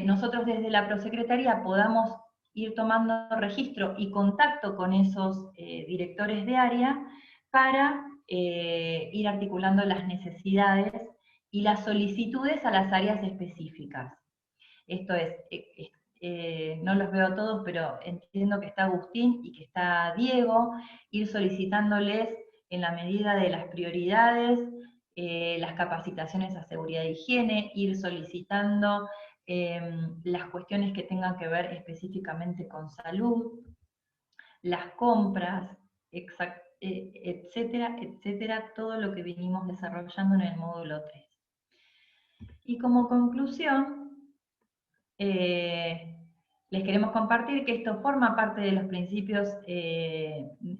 S1: nosotros desde la Prosecretaría podamos ir tomando registro y contacto con esos directores de área para ir articulando las necesidades y las solicitudes a las áreas específicas. Esto es, no los veo todos, pero entiendo que está Agustín y que está Diego, ir solicitándoles en la medida de las prioridades, las capacitaciones a seguridad e higiene, ir solicitando las cuestiones que tengan que ver específicamente con salud, las compras, etcétera, etcétera, todo lo que venimos desarrollando en el módulo 3. Y como conclusión, les queremos compartir que esto forma parte de los principios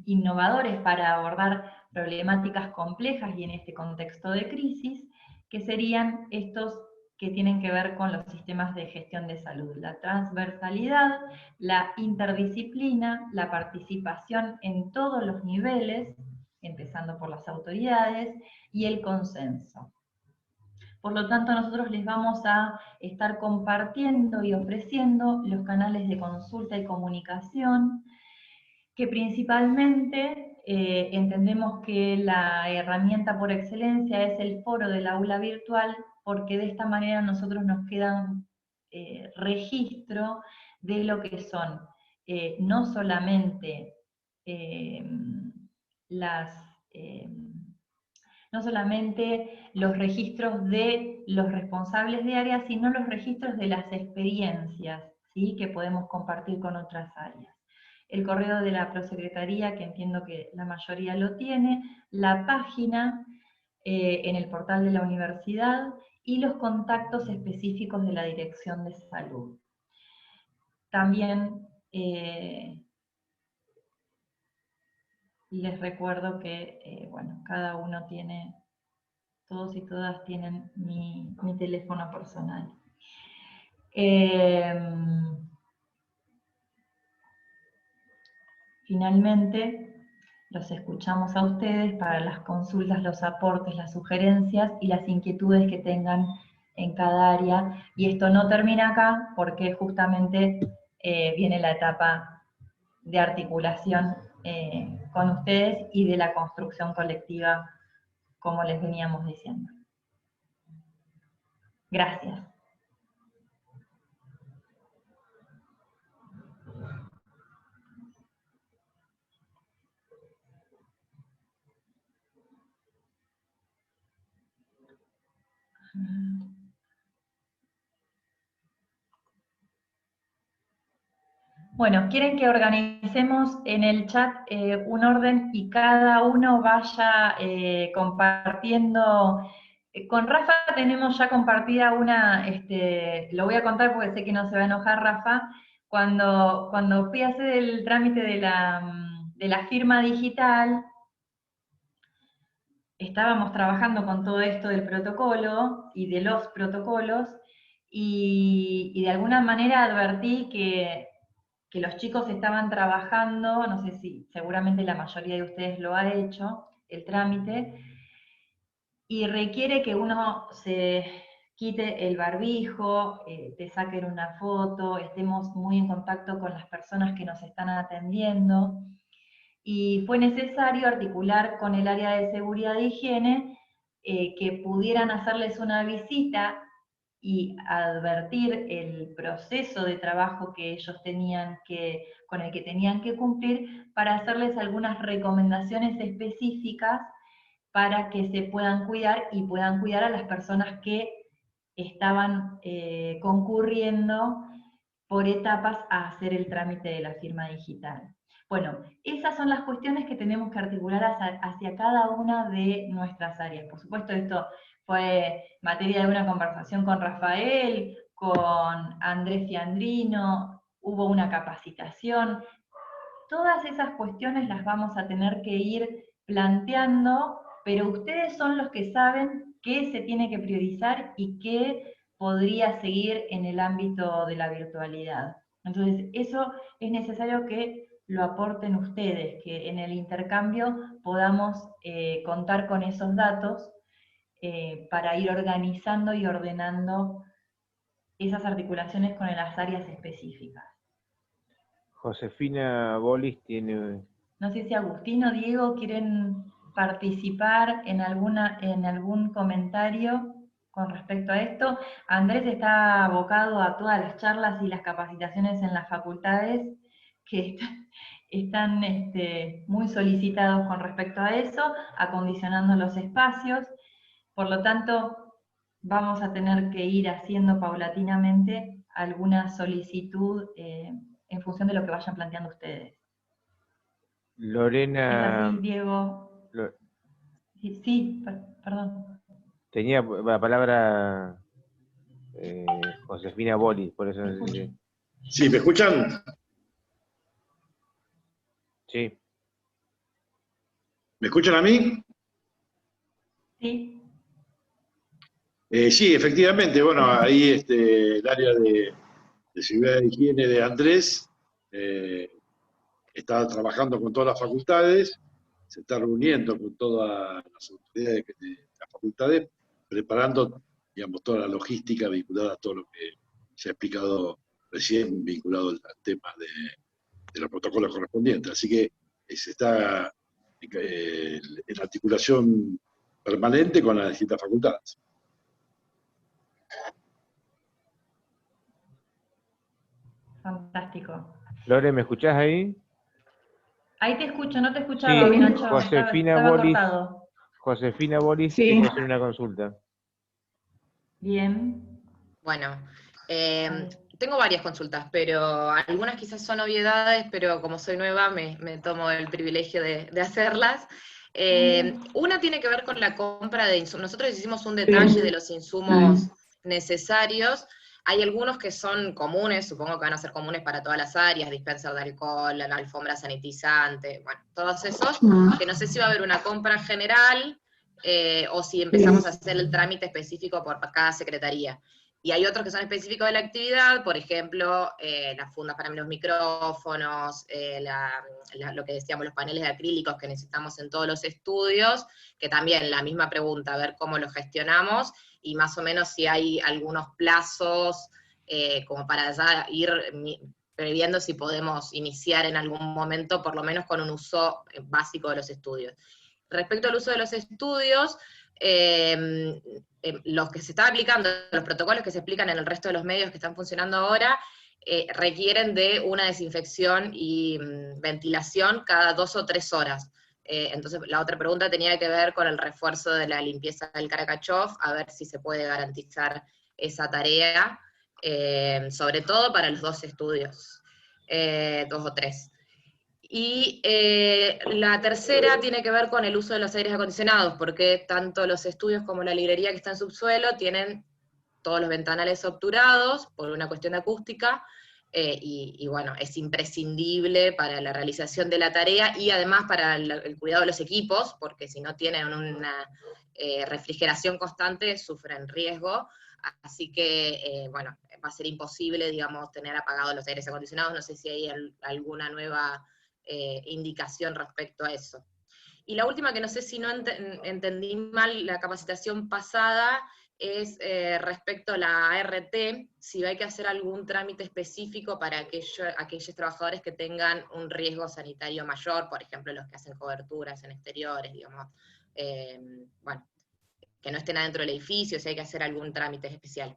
S1: innovadores para abordar problemáticas complejas y en este contexto de crisis, que serían estos que tienen que ver con los sistemas de gestión de salud: la transversalidad, la interdisciplina, la participación en todos los niveles, empezando por las autoridades, y el consenso. Por lo tanto, nosotros les vamos a estar compartiendo y ofreciendo los canales de consulta y comunicación, que principalmente entendemos que la herramienta por excelencia es el foro del aula virtual, porque de esta manera nosotros nos quedan registro de lo que son no solamente no solamente los registros de los responsables de área, sino los registros de las experiencias, ¿sí?, que podemos compartir con otras áreas. El correo de la Prosecretaría, que entiendo que la mayoría lo tiene, la página en el portal de la universidad, y los contactos específicos de la Dirección de Salud. También les recuerdo que, bueno, cada uno tiene, todos y todas tienen mi teléfono personal. Finalmente, los escuchamos a ustedes para las consultas, los aportes, las sugerencias y las inquietudes que tengan en cada área, y esto no termina acá porque justamente viene la etapa de articulación con ustedes y de la construcción colectiva, como les veníamos diciendo. Gracias. Bueno, quieren que organicemos en el chat un orden y cada uno vaya compartiendo. Con Rafa tenemos ya compartida una, lo voy a contar porque sé que no se va a enojar Rafa. Cuando fui a hacer el trámite de la firma digital, estábamos trabajando con todo esto del protocolo y de los protocolos, y de alguna manera advertí que los chicos estaban trabajando, no sé si seguramente la mayoría de ustedes lo ha hecho, el trámite, y requiere que uno se quite el barbijo, te saquen una foto, estemos muy en contacto con las personas que nos están atendiendo, y fue necesario articular con el área de seguridad e higiene que pudieran hacerles una visita y advertir el proceso de trabajo que ellos con el que tenían que cumplir, para hacerles algunas recomendaciones específicas para que se puedan cuidar y puedan cuidar a las personas que estaban concurriendo por etapas a hacer el trámite de la firma digital. Bueno, esas son las cuestiones que tenemos que articular hacia cada una de nuestras áreas. Por supuesto, esto fue materia de una conversación con Rafael, con Andrés Fiandrino, hubo una capacitación. Todas esas cuestiones las vamos a tener que ir planteando, pero ustedes son los que saben qué se tiene que priorizar y qué podría seguir en el ámbito de la virtualidad. Entonces, eso es necesario que lo aporten ustedes, que en el intercambio podamos contar con esos datos para ir organizando y ordenando esas articulaciones con las áreas específicas.
S5: Josefina Bolis tiene...
S1: No sé si Agustín o Diego quieren participar en algún comentario con respecto a esto. Andrés está abocado a todas las charlas y las capacitaciones en las facultades, que están muy solicitados con respecto a eso, acondicionando los espacios. Por lo tanto, vamos a tener que ir haciendo paulatinamente alguna solicitud en función de lo que vayan planteando ustedes.
S5: Lorena...
S1: ¿Es así, Diego? Sí, perdón.
S5: Tenía la palabra Josefina Bolis, por eso...
S15: Sí, ¿me escuchan?
S5: Sí.
S15: ¿Me escuchan a mí?
S1: Sí.
S15: Sí, efectivamente, bueno, ahí el área de seguridad e higiene de Andrés está trabajando con todas las facultades, se está reuniendo con todas las autoridades de las facultades, preparando, digamos, toda la logística vinculada a todo lo que se ha explicado recién, vinculado al tema de los protocolos correspondientes. Así que se está en articulación permanente con las distintas facultades.
S1: Fantástico.
S5: Lore, ¿me escuchás ahí?
S1: Ahí te escucho, no te escuchaba,
S5: Sí,
S1: Nacho.
S5: Josefina
S1: estaba
S5: Bolis.
S1: cortado.
S5: Josefina Bolis,
S1: Sí.
S5: quiere hacer una consulta.
S1: Bien.
S10: Bueno, tengo varias consultas, pero algunas quizás son obviedades, pero como soy nueva me tomo el privilegio de hacerlas. Una tiene que ver con la compra de insumos. Nosotros hicimos un detalle de los insumos necesarios. Hay algunos que son comunes, supongo que van a ser comunes para todas las áreas, dispenser de alcohol, la alfombra sanitizante, bueno, todos esos, que no sé si va a haber una compra general o si empezamos a hacer el trámite específico por cada secretaría. Y hay otros que son específicos de la actividad, por ejemplo, las fundas para los micrófonos, lo que decíamos, los paneles de acrílicos que necesitamos en todos los estudios, que también la misma pregunta, a ver cómo lo gestionamos, y más o menos si hay algunos plazos como para ya ir previendo si podemos iniciar en algún momento, por lo menos con un uso básico de los estudios. Respecto al uso de los estudios, los que se están aplicando, los protocolos que se aplican en el resto de los medios que están funcionando ahora, requieren de una desinfección y ventilación cada 2 o 3 horas. Entonces la otra pregunta tenía que ver con el refuerzo de la limpieza del Karakachov, a ver si se puede garantizar esa tarea, sobre todo para los 2 estudios, 2 o 3. Y la tercera tiene que ver con el uso de los aires acondicionados, porque tanto los estudios como la librería que está en subsuelo tienen todos los ventanales obturados por una cuestión de acústica, y bueno, es imprescindible para la realización de la tarea y además para el cuidado de los equipos, porque si no tienen una refrigeración constante sufren riesgo, así que bueno, va a ser imposible, digamos, tener apagados los aires acondicionados. No sé si hay alguna nueva indicación respecto a eso. Y la última, que no sé si no entendí mal la capacitación pasada, es respecto a la ART, si hay que hacer algún trámite específico para aquellos trabajadores que tengan un riesgo sanitario mayor, por ejemplo, los que hacen coberturas en exteriores, digamos, bueno, que no estén adentro del edificio, si hay que hacer algún trámite especial.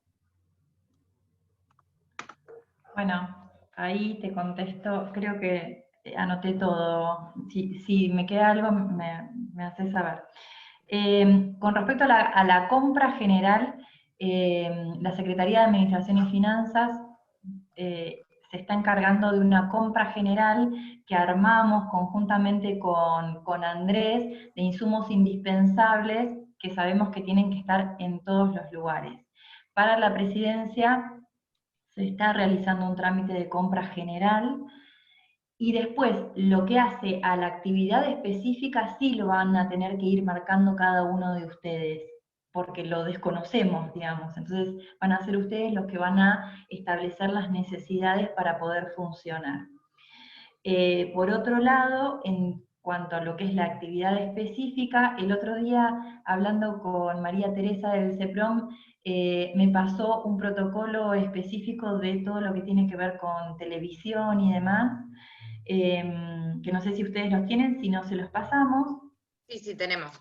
S1: Bueno, ahí te contesto, creo que anoté todo. Si me queda algo, me haces saber. Con respecto a la compra general, la Secretaría de Administración y Finanzas se está encargando de una compra general que armamos conjuntamente con Andrés, de insumos indispensables que sabemos que tienen que estar en todos los lugares. Para la presidencia se está realizando un trámite de compra general, y después, lo que hace a la actividad específica sí lo van a tener que ir marcando cada uno de ustedes, porque lo desconocemos, digamos. Entonces van a ser ustedes los que van a establecer las necesidades para poder funcionar. Por otro lado, en cuanto a lo que es la actividad específica, el otro día, hablando con María Teresa del CEPROM, me pasó un protocolo específico de todo lo que tiene que ver con televisión y demás, que no sé si ustedes los tienen, si no se los pasamos.
S10: Sí, sí, tenemos.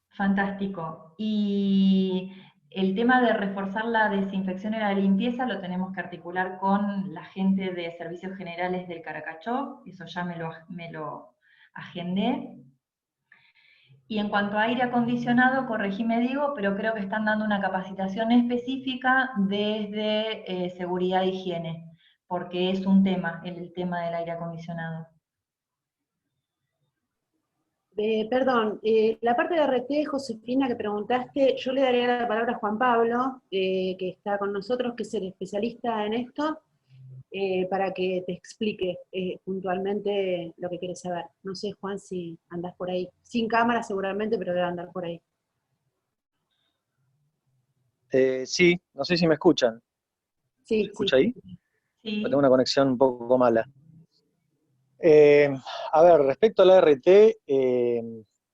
S1: Fantástico. Y el tema de reforzar la desinfección y la limpieza lo tenemos que articular con la gente de Servicios Generales del Karakachov, eso ya me lo agendé. Y en cuanto a aire acondicionado, corregime digo, pero creo que están dando una capacitación específica desde seguridad e higiene, porque es un tema, el tema del aire acondicionado.
S7: Perdón, la parte de RT, Josefina, que preguntaste, yo le daría la palabra a Juan Pablo, que está con nosotros, que es el especialista en esto, para que te explique puntualmente lo que quieres saber. No sé, Juan, si andás por ahí. Sin cámara seguramente, pero debe andar por ahí.
S16: Sí, no sé si me escuchan.
S7: Sí,
S16: ¿Se escucha ahí?
S1: Sí.
S16: Tengo una conexión un poco mala. A ver, respecto a la ART,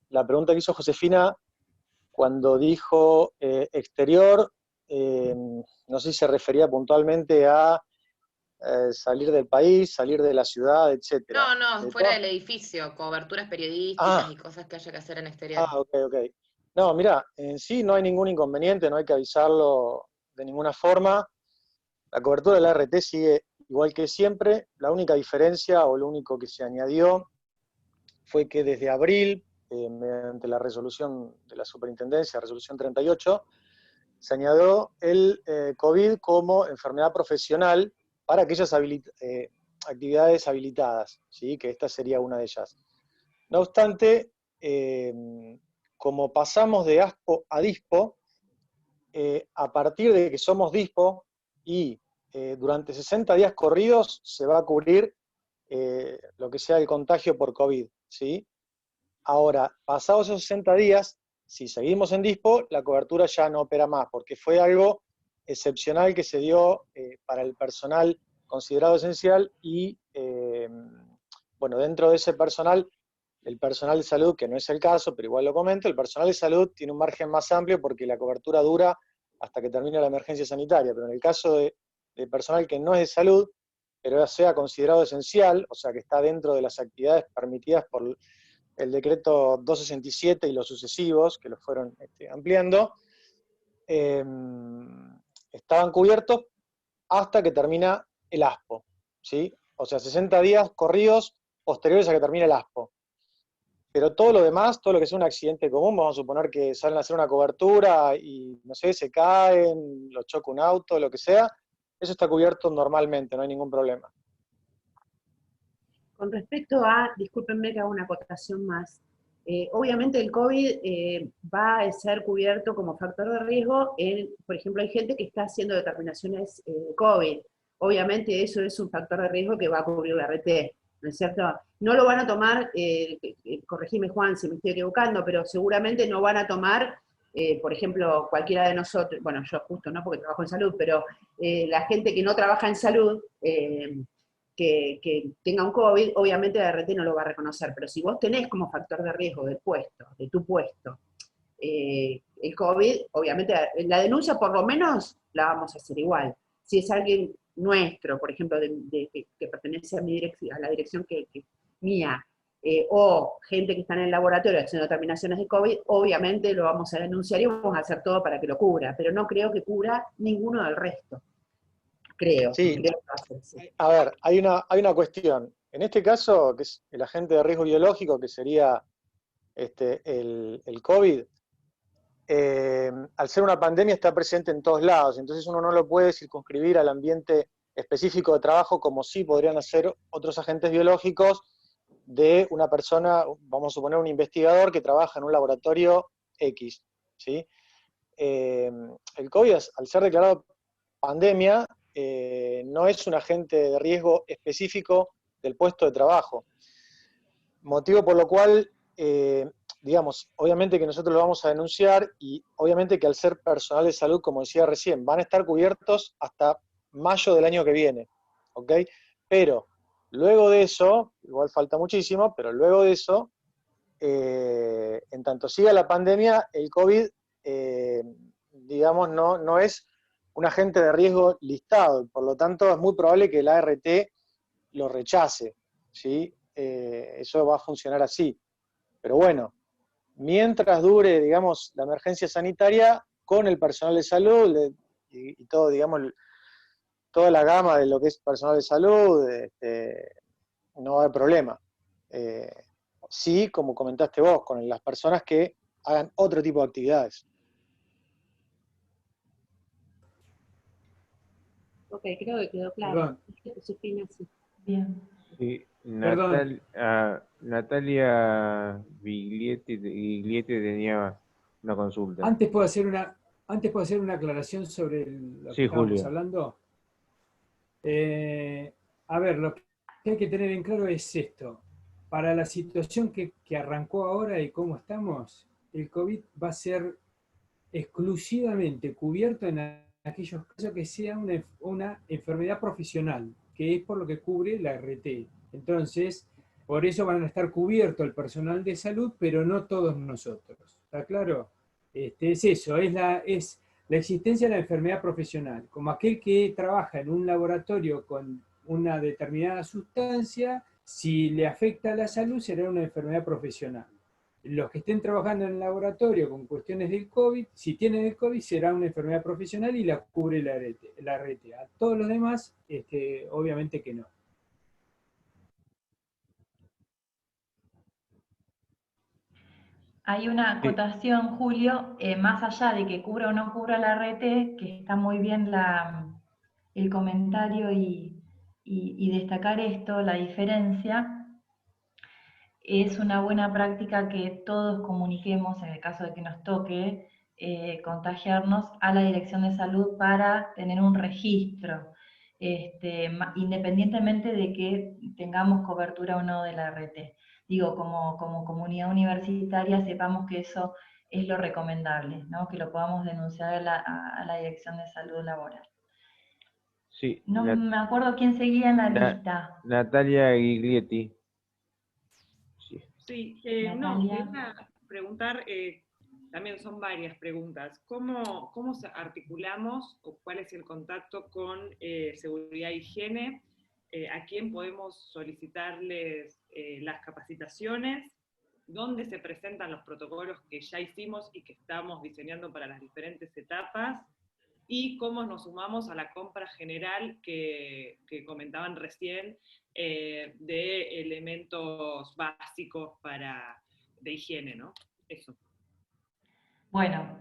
S16: la pregunta que hizo Josefina, cuando dijo exterior, no sé si se refería puntualmente a salir del país, salir de la ciudad, etc.
S10: No, fuera del edificio, coberturas periodísticas y cosas que haya que hacer en exterior.
S16: Ok. No, mira, en sí no hay ningún inconveniente, no hay que avisarlo de ninguna forma. La cobertura de la ART sigue igual que siempre. La única diferencia, o lo único que se añadió, fue que desde abril, mediante la resolución de la Superintendencia, resolución 38, se añadió el COVID como enfermedad profesional para aquellas actividades habilitadas, ¿sí? Que esta sería una de ellas. No obstante, como pasamos de ASPO a DISPO, a partir de que somos DISPO y durante 60 días corridos se va a cubrir lo que sea el contagio por COVID, ¿sí? Ahora, pasados esos 60 días, si seguimos en DISPO, la cobertura ya no opera más, porque fue algo excepcional que se dio para el personal considerado esencial y, bueno, dentro de ese personal, el personal de salud, que no es el caso, pero igual lo comento, el personal de salud tiene un margen más amplio porque la cobertura dura hasta que termine la emergencia sanitaria, pero en el caso de personal que no es de salud, pero sea considerado esencial, o sea que está dentro de las actividades permitidas por el decreto 267 y los sucesivos, que lo fueron ampliando, estaban cubiertos hasta que termina el ASPO, ¿sí? O sea, 60 días corridos posteriores a que termine el ASPO. Pero todo lo demás, todo lo que sea un accidente común, vamos a suponer que salen a hacer una cobertura y, no sé, se caen, lo choca un auto, lo que sea, eso está cubierto normalmente, no hay ningún problema.
S7: Con respecto a, discúlpenme que hago una acotación más, obviamente el COVID va a ser cubierto como factor de riesgo, por ejemplo, hay gente que está haciendo determinaciones COVID, obviamente eso es un factor de riesgo que va a cubrir la RT, ¿no es cierto? No lo van a tomar, corregime Juan si me estoy equivocando, pero seguramente no van a tomar, por ejemplo, cualquiera de nosotros, bueno, yo justo no porque trabajo en salud, pero la gente que no trabaja en salud, que tenga un COVID, obviamente la RT no lo va a reconocer, pero si vos tenés como factor de riesgo del puesto, de tu puesto, el COVID, obviamente la denuncia por lo menos la vamos a hacer igual. Si es alguien nuestro, por ejemplo, que pertenece a mi dirección, a la dirección mía, o gente que está en el laboratorio haciendo determinaciones de COVID, obviamente lo vamos a denunciar y vamos a hacer todo para que lo cubra, pero no creo que cubra ninguno del resto. Creo.
S16: Sí,
S7: creo que va a ser así.
S16: a ver, hay una cuestión. En este caso, que es el agente de riesgo biológico, que sería el COVID, al ser una pandemia está presente en todos lados, entonces uno no lo puede circunscribir al ambiente específico de trabajo como sí podrían hacer otros agentes biológicos de una persona, vamos a suponer un investigador que trabaja en un laboratorio X, ¿sí? El COVID, al ser declarado pandemia, no es un agente de riesgo específico del puesto de trabajo. Motivo por lo cual, digamos, obviamente que nosotros lo vamos a denunciar y obviamente que al ser personal de salud, como decía recién, van a estar cubiertos hasta mayo del año que viene, ¿ok? Pero luego de eso, igual falta muchísimo, pero luego de eso, en tanto siga la pandemia, el COVID, digamos, no es un agente de riesgo listado, y por lo tanto es muy probable que la ART lo rechace, ¿sí? Eso va a funcionar así. Pero bueno, mientras dure, digamos, la emergencia sanitaria, con el personal de salud y todo, digamos, toda la gama de lo que es personal de salud, no va a haber problema. Sí, como comentaste vos, con las personas que hagan otro tipo de actividades.
S7: Ok, creo que quedó claro. Josefina, sí.
S1: Bien.
S5: Sí,
S8: Perdón.
S5: Natalia Biglietti tenía una consulta.
S8: Antes puedo hacer una aclaración sobre lo que
S5: Sí,
S8: estábamos
S5: Julio.
S8: hablando. A ver, lo que hay que tener en claro es esto. Para la situación que arrancó ahora y cómo estamos, el COVID va a ser exclusivamente cubierto en aquellos casos que sea una enfermedad profesional, que es por lo que cubre la RT. Entonces, por eso van a estar cubiertos el personal de salud, pero no todos nosotros. ¿Está claro? Es eso, es la existencia de la enfermedad profesional, como aquel que trabaja en un laboratorio con una determinada sustancia, si le afecta a la salud será una enfermedad profesional. Los que estén trabajando en el laboratorio con cuestiones del COVID, si tienen el COVID será una enfermedad profesional y la cubre la RT. A todos los demás, obviamente que no.
S1: Hay una acotación, Julio, más allá de que cubra o no cubra la RT, que está muy bien el comentario y destacar esto, la diferencia, es una buena práctica que todos comuniquemos, en el caso de que nos toque contagiarnos, a la Dirección de Salud para tener un registro, independientemente de que tengamos cobertura o no de la RT. Digo, como comunidad universitaria sepamos que eso es lo recomendable, ¿no? Que lo podamos denunciar a la Dirección de Salud Laboral.
S5: Sí,
S1: No me acuerdo quién seguía en la lista.
S5: Natalia Giglietti.
S11: Sí, no,
S1: Natalia.
S11: quería preguntar también son varias preguntas. ¿Cómo articulamos o cuál es el contacto con seguridad e higiene? ¿A quién podemos solicitarles las capacitaciones? ¿Dónde se presentan los protocolos que ya hicimos y que estamos diseñando para las diferentes etapas? Y cómo nos sumamos a la compra general que comentaban recién de elementos básicos de higiene, ¿no? Eso.
S1: Bueno,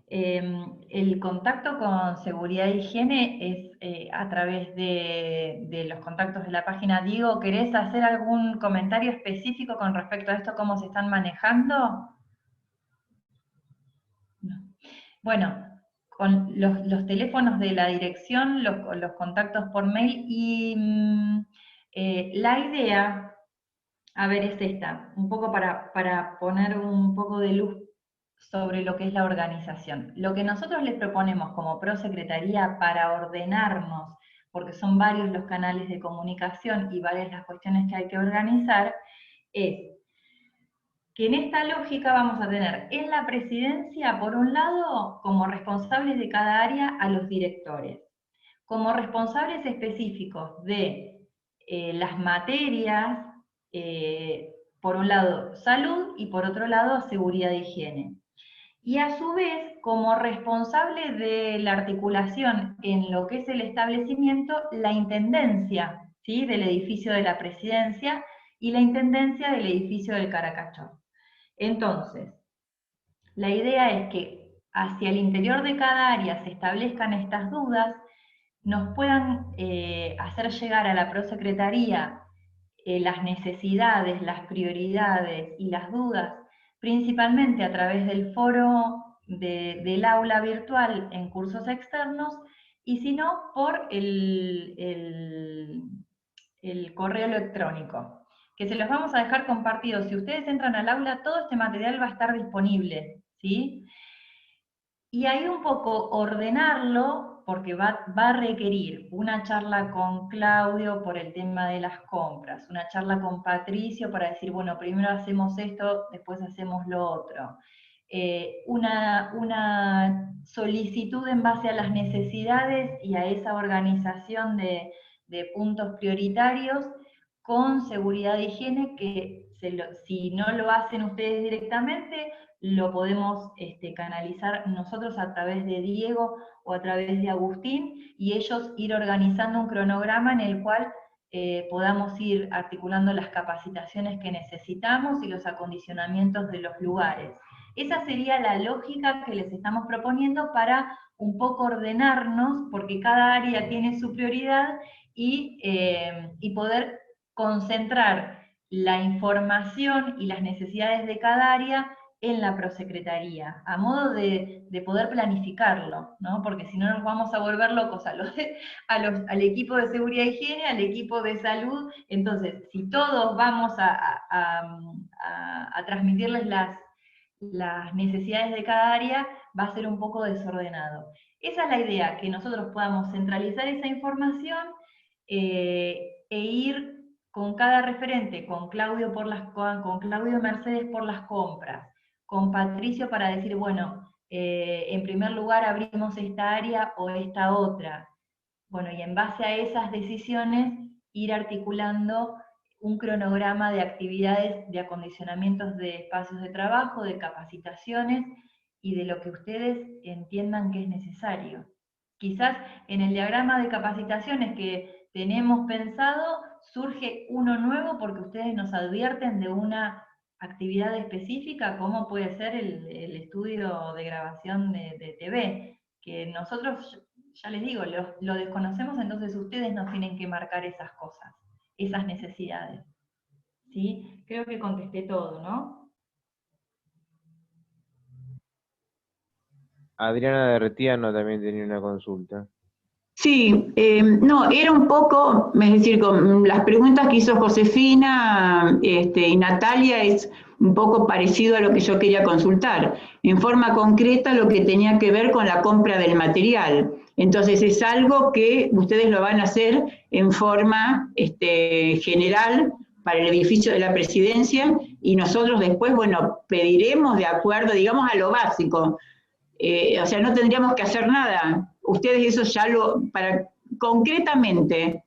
S1: el contacto con seguridad e higiene es a través de los contactos de la página. Diego, ¿querés hacer algún comentario específico con respecto a esto, cómo se están manejando? No. Bueno, con los teléfonos de la dirección, los contactos por mail, y la idea, a ver, es esta, un poco para poner un poco de luz sobre lo que es la organización. Lo que nosotros les proponemos como prosecretaría para ordenarnos, porque son varios los canales de comunicación y varias las cuestiones que hay que organizar, es que en esta lógica vamos a tener en la presidencia, por un lado, como responsables de cada área a los directores, como responsables específicos de las materias, por un lado salud y por otro lado seguridad e higiene. Y a su vez, como responsable de la articulación en lo que es el establecimiento, la intendencia, ¿sí?, del edificio de la presidencia y la intendencia del edificio del Caracachón. Entonces, la idea es que hacia el interior de cada área se establezcan estas dudas, nos puedan hacer llegar a la prosecretaría las necesidades, las prioridades y las dudas, principalmente a través del foro del aula virtual en cursos externos, y si no, por el correo electrónico, que se los vamos a dejar compartidos. Si ustedes entran al aula, todo este material va a estar disponible, ¿sí? Y ahí un poco ordenarlo, porque va a requerir una charla con Claudio por el tema de las compras, una charla con Patricio para decir, bueno, primero hacemos esto, después hacemos lo otro. Una solicitud en base a las necesidades y a esa organización de puntos prioritarios con seguridad e higiene, que si no lo hacen ustedes directamente, lo podemos canalizar nosotros a través de Diego o a través de Agustín, y ellos ir organizando un cronograma en el cual podamos ir articulando las capacitaciones que necesitamos y los acondicionamientos de los lugares. Esa sería la lógica que les estamos proponiendo para un poco ordenarnos, porque cada área tiene su prioridad, y poder concentrar la información y las necesidades de cada área en la prosecretaría, a modo de poder planificarlo, ¿no? Porque si no nos vamos a volver locos al equipo de seguridad e higiene, al equipo de salud. Entonces, si todos vamos a transmitirles las necesidades de cada área, va a ser un poco desordenado. Esa es la idea, que nosotros podamos centralizar esa información e ir con cada referente, con Claudio Mercedes por las compras, con Patricio para decir, bueno, en primer lugar abrimos esta área o esta otra. Bueno, y en base a esas decisiones ir articulando un cronograma de actividades, de acondicionamientos de espacios de trabajo, de capacitaciones y de lo que ustedes entiendan que es necesario. Quizás en el diagrama de capacitaciones que tenemos pensado surge uno nuevo porque ustedes nos advierten de una actividad específica, como puede ser el estudio de grabación de TV, que nosotros, ya les digo, lo desconocemos, entonces ustedes nos tienen que marcar esas cosas, esas necesidades. ¿Sí? Creo que contesté todo, ¿no?
S5: Adriana de Retiano también tenía una consulta.
S17: Sí, no, era un poco, es decir, con las preguntas que hizo Josefina y Natalia es un poco parecido a lo que yo quería consultar. En forma concreta lo que tenía que ver con la compra del material. Entonces es algo que ustedes lo van a hacer en forma general para el edificio de la presidencia, y nosotros después, bueno, pediremos de acuerdo, digamos, a lo básico. O sea, no tendríamos que hacer nada. Ustedes eso ya concretamente,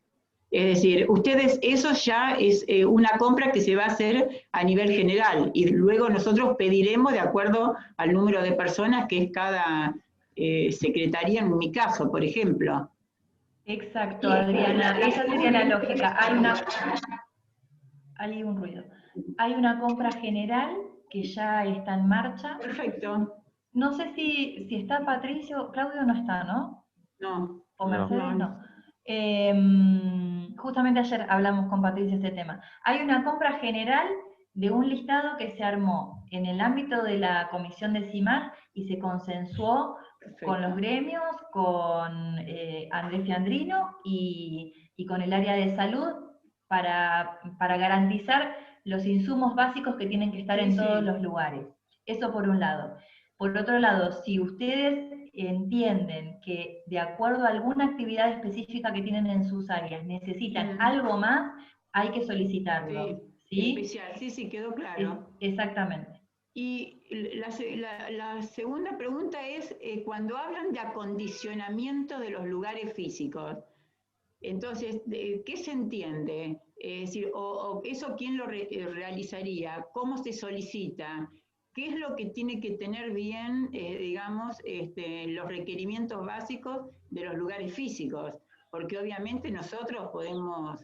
S17: es decir, ustedes eso ya es una compra que se va a hacer a nivel general, y luego nosotros pediremos de acuerdo al número de personas que es cada secretaría, en mi caso, por ejemplo.
S1: Exacto, Adriana, esa sería la lógica. Hay un ruido. Hay una compra general que ya está en marcha.
S17: Perfecto.
S1: No sé si está Patricio, Claudio no está, ¿no?
S17: No.
S1: ¿O Mercedes? No. Justamente ayer hablamos con Patricio de este tema. Hay una compra general de un listado que se armó en el ámbito de la comisión de CIMAR y se consensuó con los gremios, con Andrés Fiandrino y con el área de salud para garantizar los insumos básicos que tienen que estar en todos los lugares. Eso por un lado. Por otro lado, si ustedes entienden que de acuerdo a alguna actividad específica que tienen en sus áreas necesitan algo más, hay que solicitarlo. ¿Sí?
S17: Especial, sí, quedó claro.
S1: Exactamente.
S17: Y la segunda pregunta es, cuando hablan de acondicionamiento de los lugares físicos, entonces, ¿qué se entiende? Es decir, o eso quién lo realizaría, cómo se solicita, qué es lo que tiene que tener bien, digamos, los requerimientos básicos de los lugares físicos, porque obviamente nosotros podemos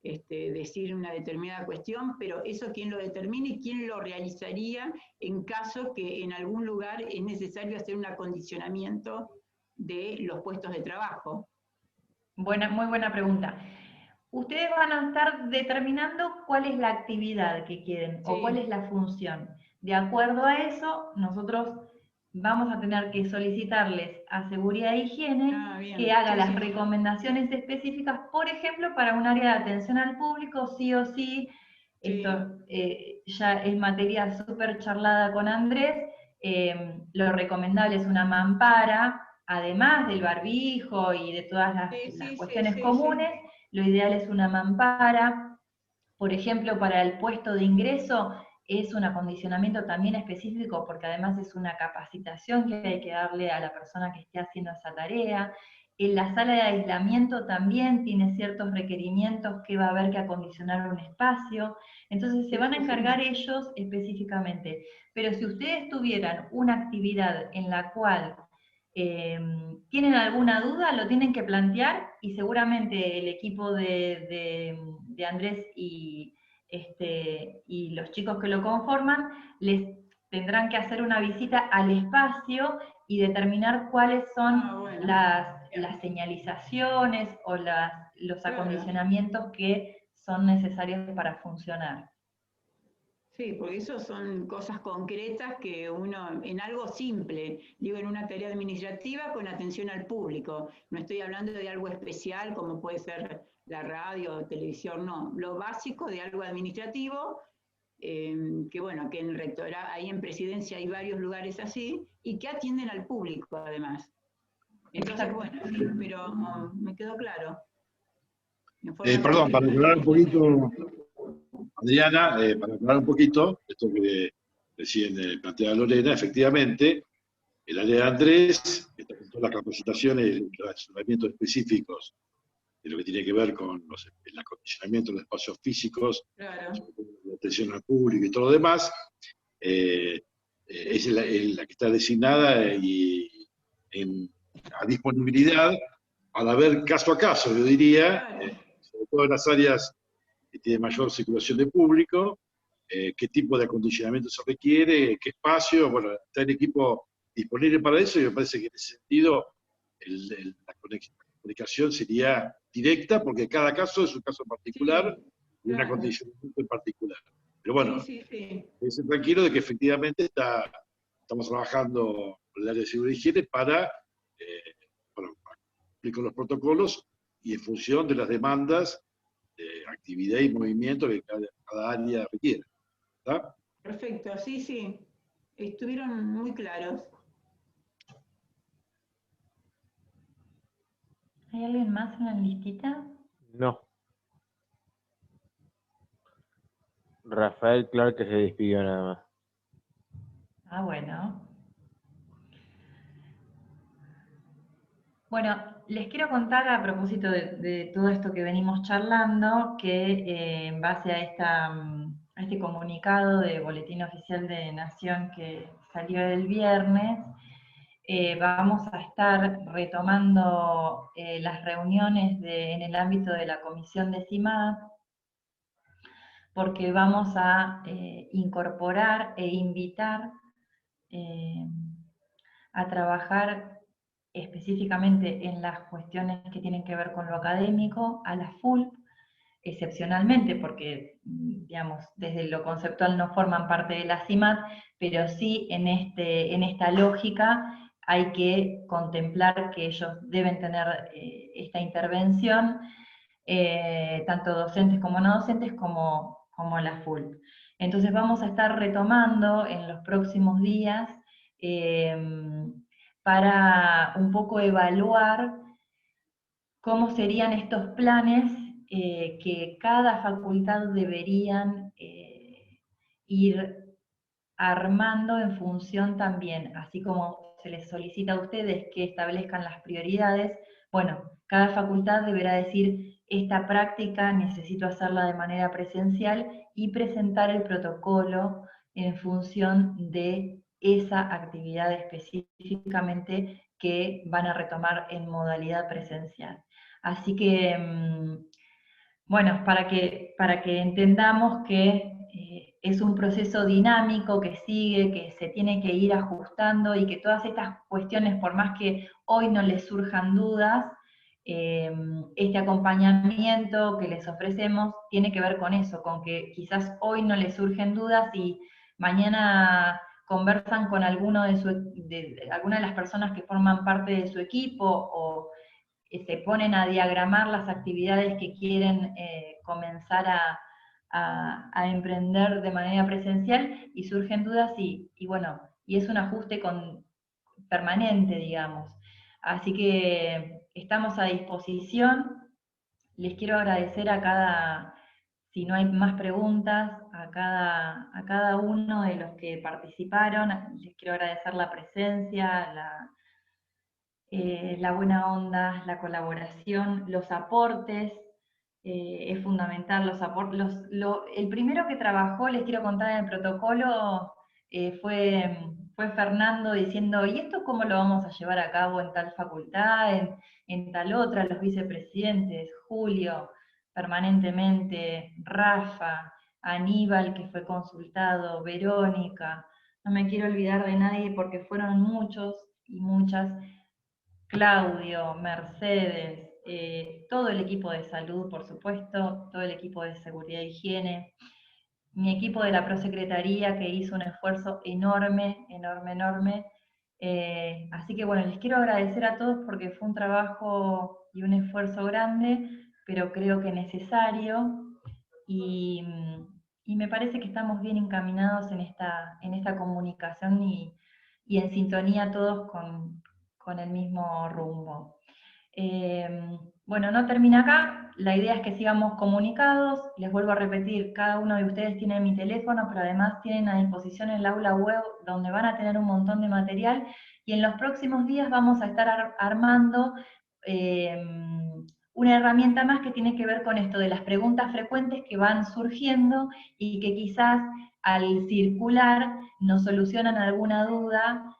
S17: decir una determinada cuestión, pero eso quién lo determina y quién lo realizaría en caso que en algún lugar es necesario hacer un acondicionamiento de los puestos de trabajo.
S1: Muy buena pregunta. Ustedes van a estar determinando cuál es la actividad que quieren o cuál es la función. De acuerdo a eso, nosotros vamos a tener que solicitarles a Seguridad e Higiene que haga las recomendaciones específicas, por ejemplo, para un área de atención al público, sí o sí. Esto ya es materia súper charlada con Andrés. Lo recomendable es una mampara, además del barbijo y de todas las cuestiones comunes. Lo ideal es una mampara. Por ejemplo, para el puesto de ingreso es un acondicionamiento también específico, porque además es una capacitación que hay que darle a la persona que esté haciendo esa tarea. En la sala de aislamiento también tiene ciertos requerimientos que va a haber que acondicionar un espacio. Entonces se van a encargar ellos específicamente. Pero si ustedes tuvieran una actividad en la cual tienen alguna duda, lo tienen que plantear, y seguramente el equipo de Andrés y los chicos que lo conforman les tendrán que hacer una visita al espacio y determinar cuáles son las señalizaciones o los acondicionamientos que son necesarios para funcionar.
S17: Sí, porque eso son cosas concretas que uno, en algo simple, digo, en una tarea administrativa con atención al público. No estoy hablando de algo especial como puede ser la radio o televisión, no. Lo básico de algo administrativo, que bueno, que en rectorado, ahí en presidencia hay varios lugares así, y que atienden al público además. Entonces, bueno, sí, pero me quedó claro.
S15: Perdón, para aclarar un poquito, Adriana, para aclarar un poquito, esto que recién planteaba Lorena, efectivamente, el área de Andrés está con todas las capacitaciones y los asesoramientos específicos de lo que tiene que ver con el acondicionamiento de los espacios físicos, la atención al público y todo lo demás. Es la que está designada a disponibilidad para ver caso a caso, yo diría, sobre todo en las áreas que tienen mayor circulación de público, qué tipo de acondicionamiento se requiere, qué espacio. Bueno, está el equipo disponible para eso, y me parece que en ese sentido la comunicación sería directa, porque cada caso es un caso particular y un acondicionamiento en particular. Pero bueno, es tranquilo de que efectivamente estamos trabajando con el área de seguridad y higiene para cumplir con los protocolos y en función de las demandas de actividad y movimiento que cada área requiere. ¿Está?
S17: Perfecto, sí. Estuvieron muy claros.
S1: ¿Hay alguien más en la listita?
S5: No. Rafael Clark, que se despidió nada más.
S1: Ah, bueno. Bueno, les quiero contar a propósito de todo esto que venimos charlando, que en base a este comunicado de Boletín Oficial de Nación que salió el viernes, vamos a estar retomando las reuniones en el ámbito de la Comisión de CIMAD, porque vamos a incorporar e invitar a trabajar específicamente en las cuestiones que tienen que ver con lo académico, a la FULP, excepcionalmente, porque, digamos, desde lo conceptual no forman parte de la CIMAD, pero sí en esta lógica hay que contemplar que ellos deben tener esta intervención, tanto docentes como no docentes, como la FULP. Entonces vamos a estar retomando en los próximos días para un poco evaluar cómo serían estos planes que cada facultad deberían ir armando en función también, así como se les solicita a ustedes que establezcan las prioridades, bueno, cada facultad deberá decir, esta práctica necesito hacerla de manera presencial y presentar el protocolo en función de esa actividad específicamente que van a retomar en modalidad presencial. Así que, bueno, para que entendamos que es un proceso dinámico que sigue, que se tiene que ir ajustando y que todas estas cuestiones, por más que hoy no les surjan dudas, este acompañamiento que les ofrecemos tiene que ver con eso, con que quizás hoy no les surgen dudas y mañana conversan con alguna de las personas que forman parte de su equipo o se ponen a diagramar las actividades que quieren comenzar a emprender de manera presencial y surgen dudas y bueno, y es un ajuste permanente, digamos. Así que estamos a disposición. Les quiero agradecer si no hay más preguntas, a cada uno de los que participaron. Les quiero agradecer la presencia, la buena onda, la colaboración, los aportes. Es fundamental los aportes. El primero que trabajó, les quiero contar en el protocolo, fue Fernando diciendo, ¿y esto cómo lo vamos a llevar a cabo en tal facultad, en tal otra? Los vicepresidentes, Julio, permanentemente, Rafa, Aníbal, que fue consultado, Verónica, no me quiero olvidar de nadie porque fueron muchos y muchas, Claudio, Mercedes, todo el equipo de salud, por supuesto, todo el equipo de seguridad e higiene, mi equipo de la prosecretaría que hizo un esfuerzo enorme, enorme, enorme. Así que bueno, les quiero agradecer a todos porque fue un trabajo y un esfuerzo grande, pero creo que necesario, y me parece que estamos bien encaminados en esta comunicación y en sintonía todos con el mismo rumbo. Bueno, no termina acá, la idea es que sigamos comunicados, les vuelvo a repetir, cada uno de ustedes tiene mi teléfono, pero además tienen a disposición el aula web donde van a tener un montón de material, y en los próximos días vamos a estar armando una herramienta más que tiene que ver con esto de las preguntas frecuentes que van surgiendo y que quizás al circular nos solucionan alguna duda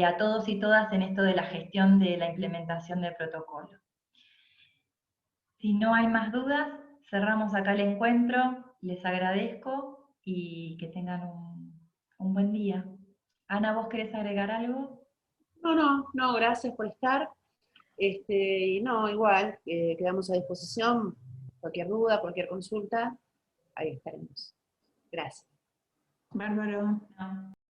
S1: a todos y todas en esto de la gestión de la implementación del protocolo. Si no hay más dudas, cerramos acá el encuentro, les agradezco y que tengan un buen día. Ana, ¿vos querés agregar algo?
S7: No, gracias por estar. Y no, igual, quedamos a disposición, cualquier duda, cualquier consulta, ahí estaremos. Gracias.
S17: Bárbaro.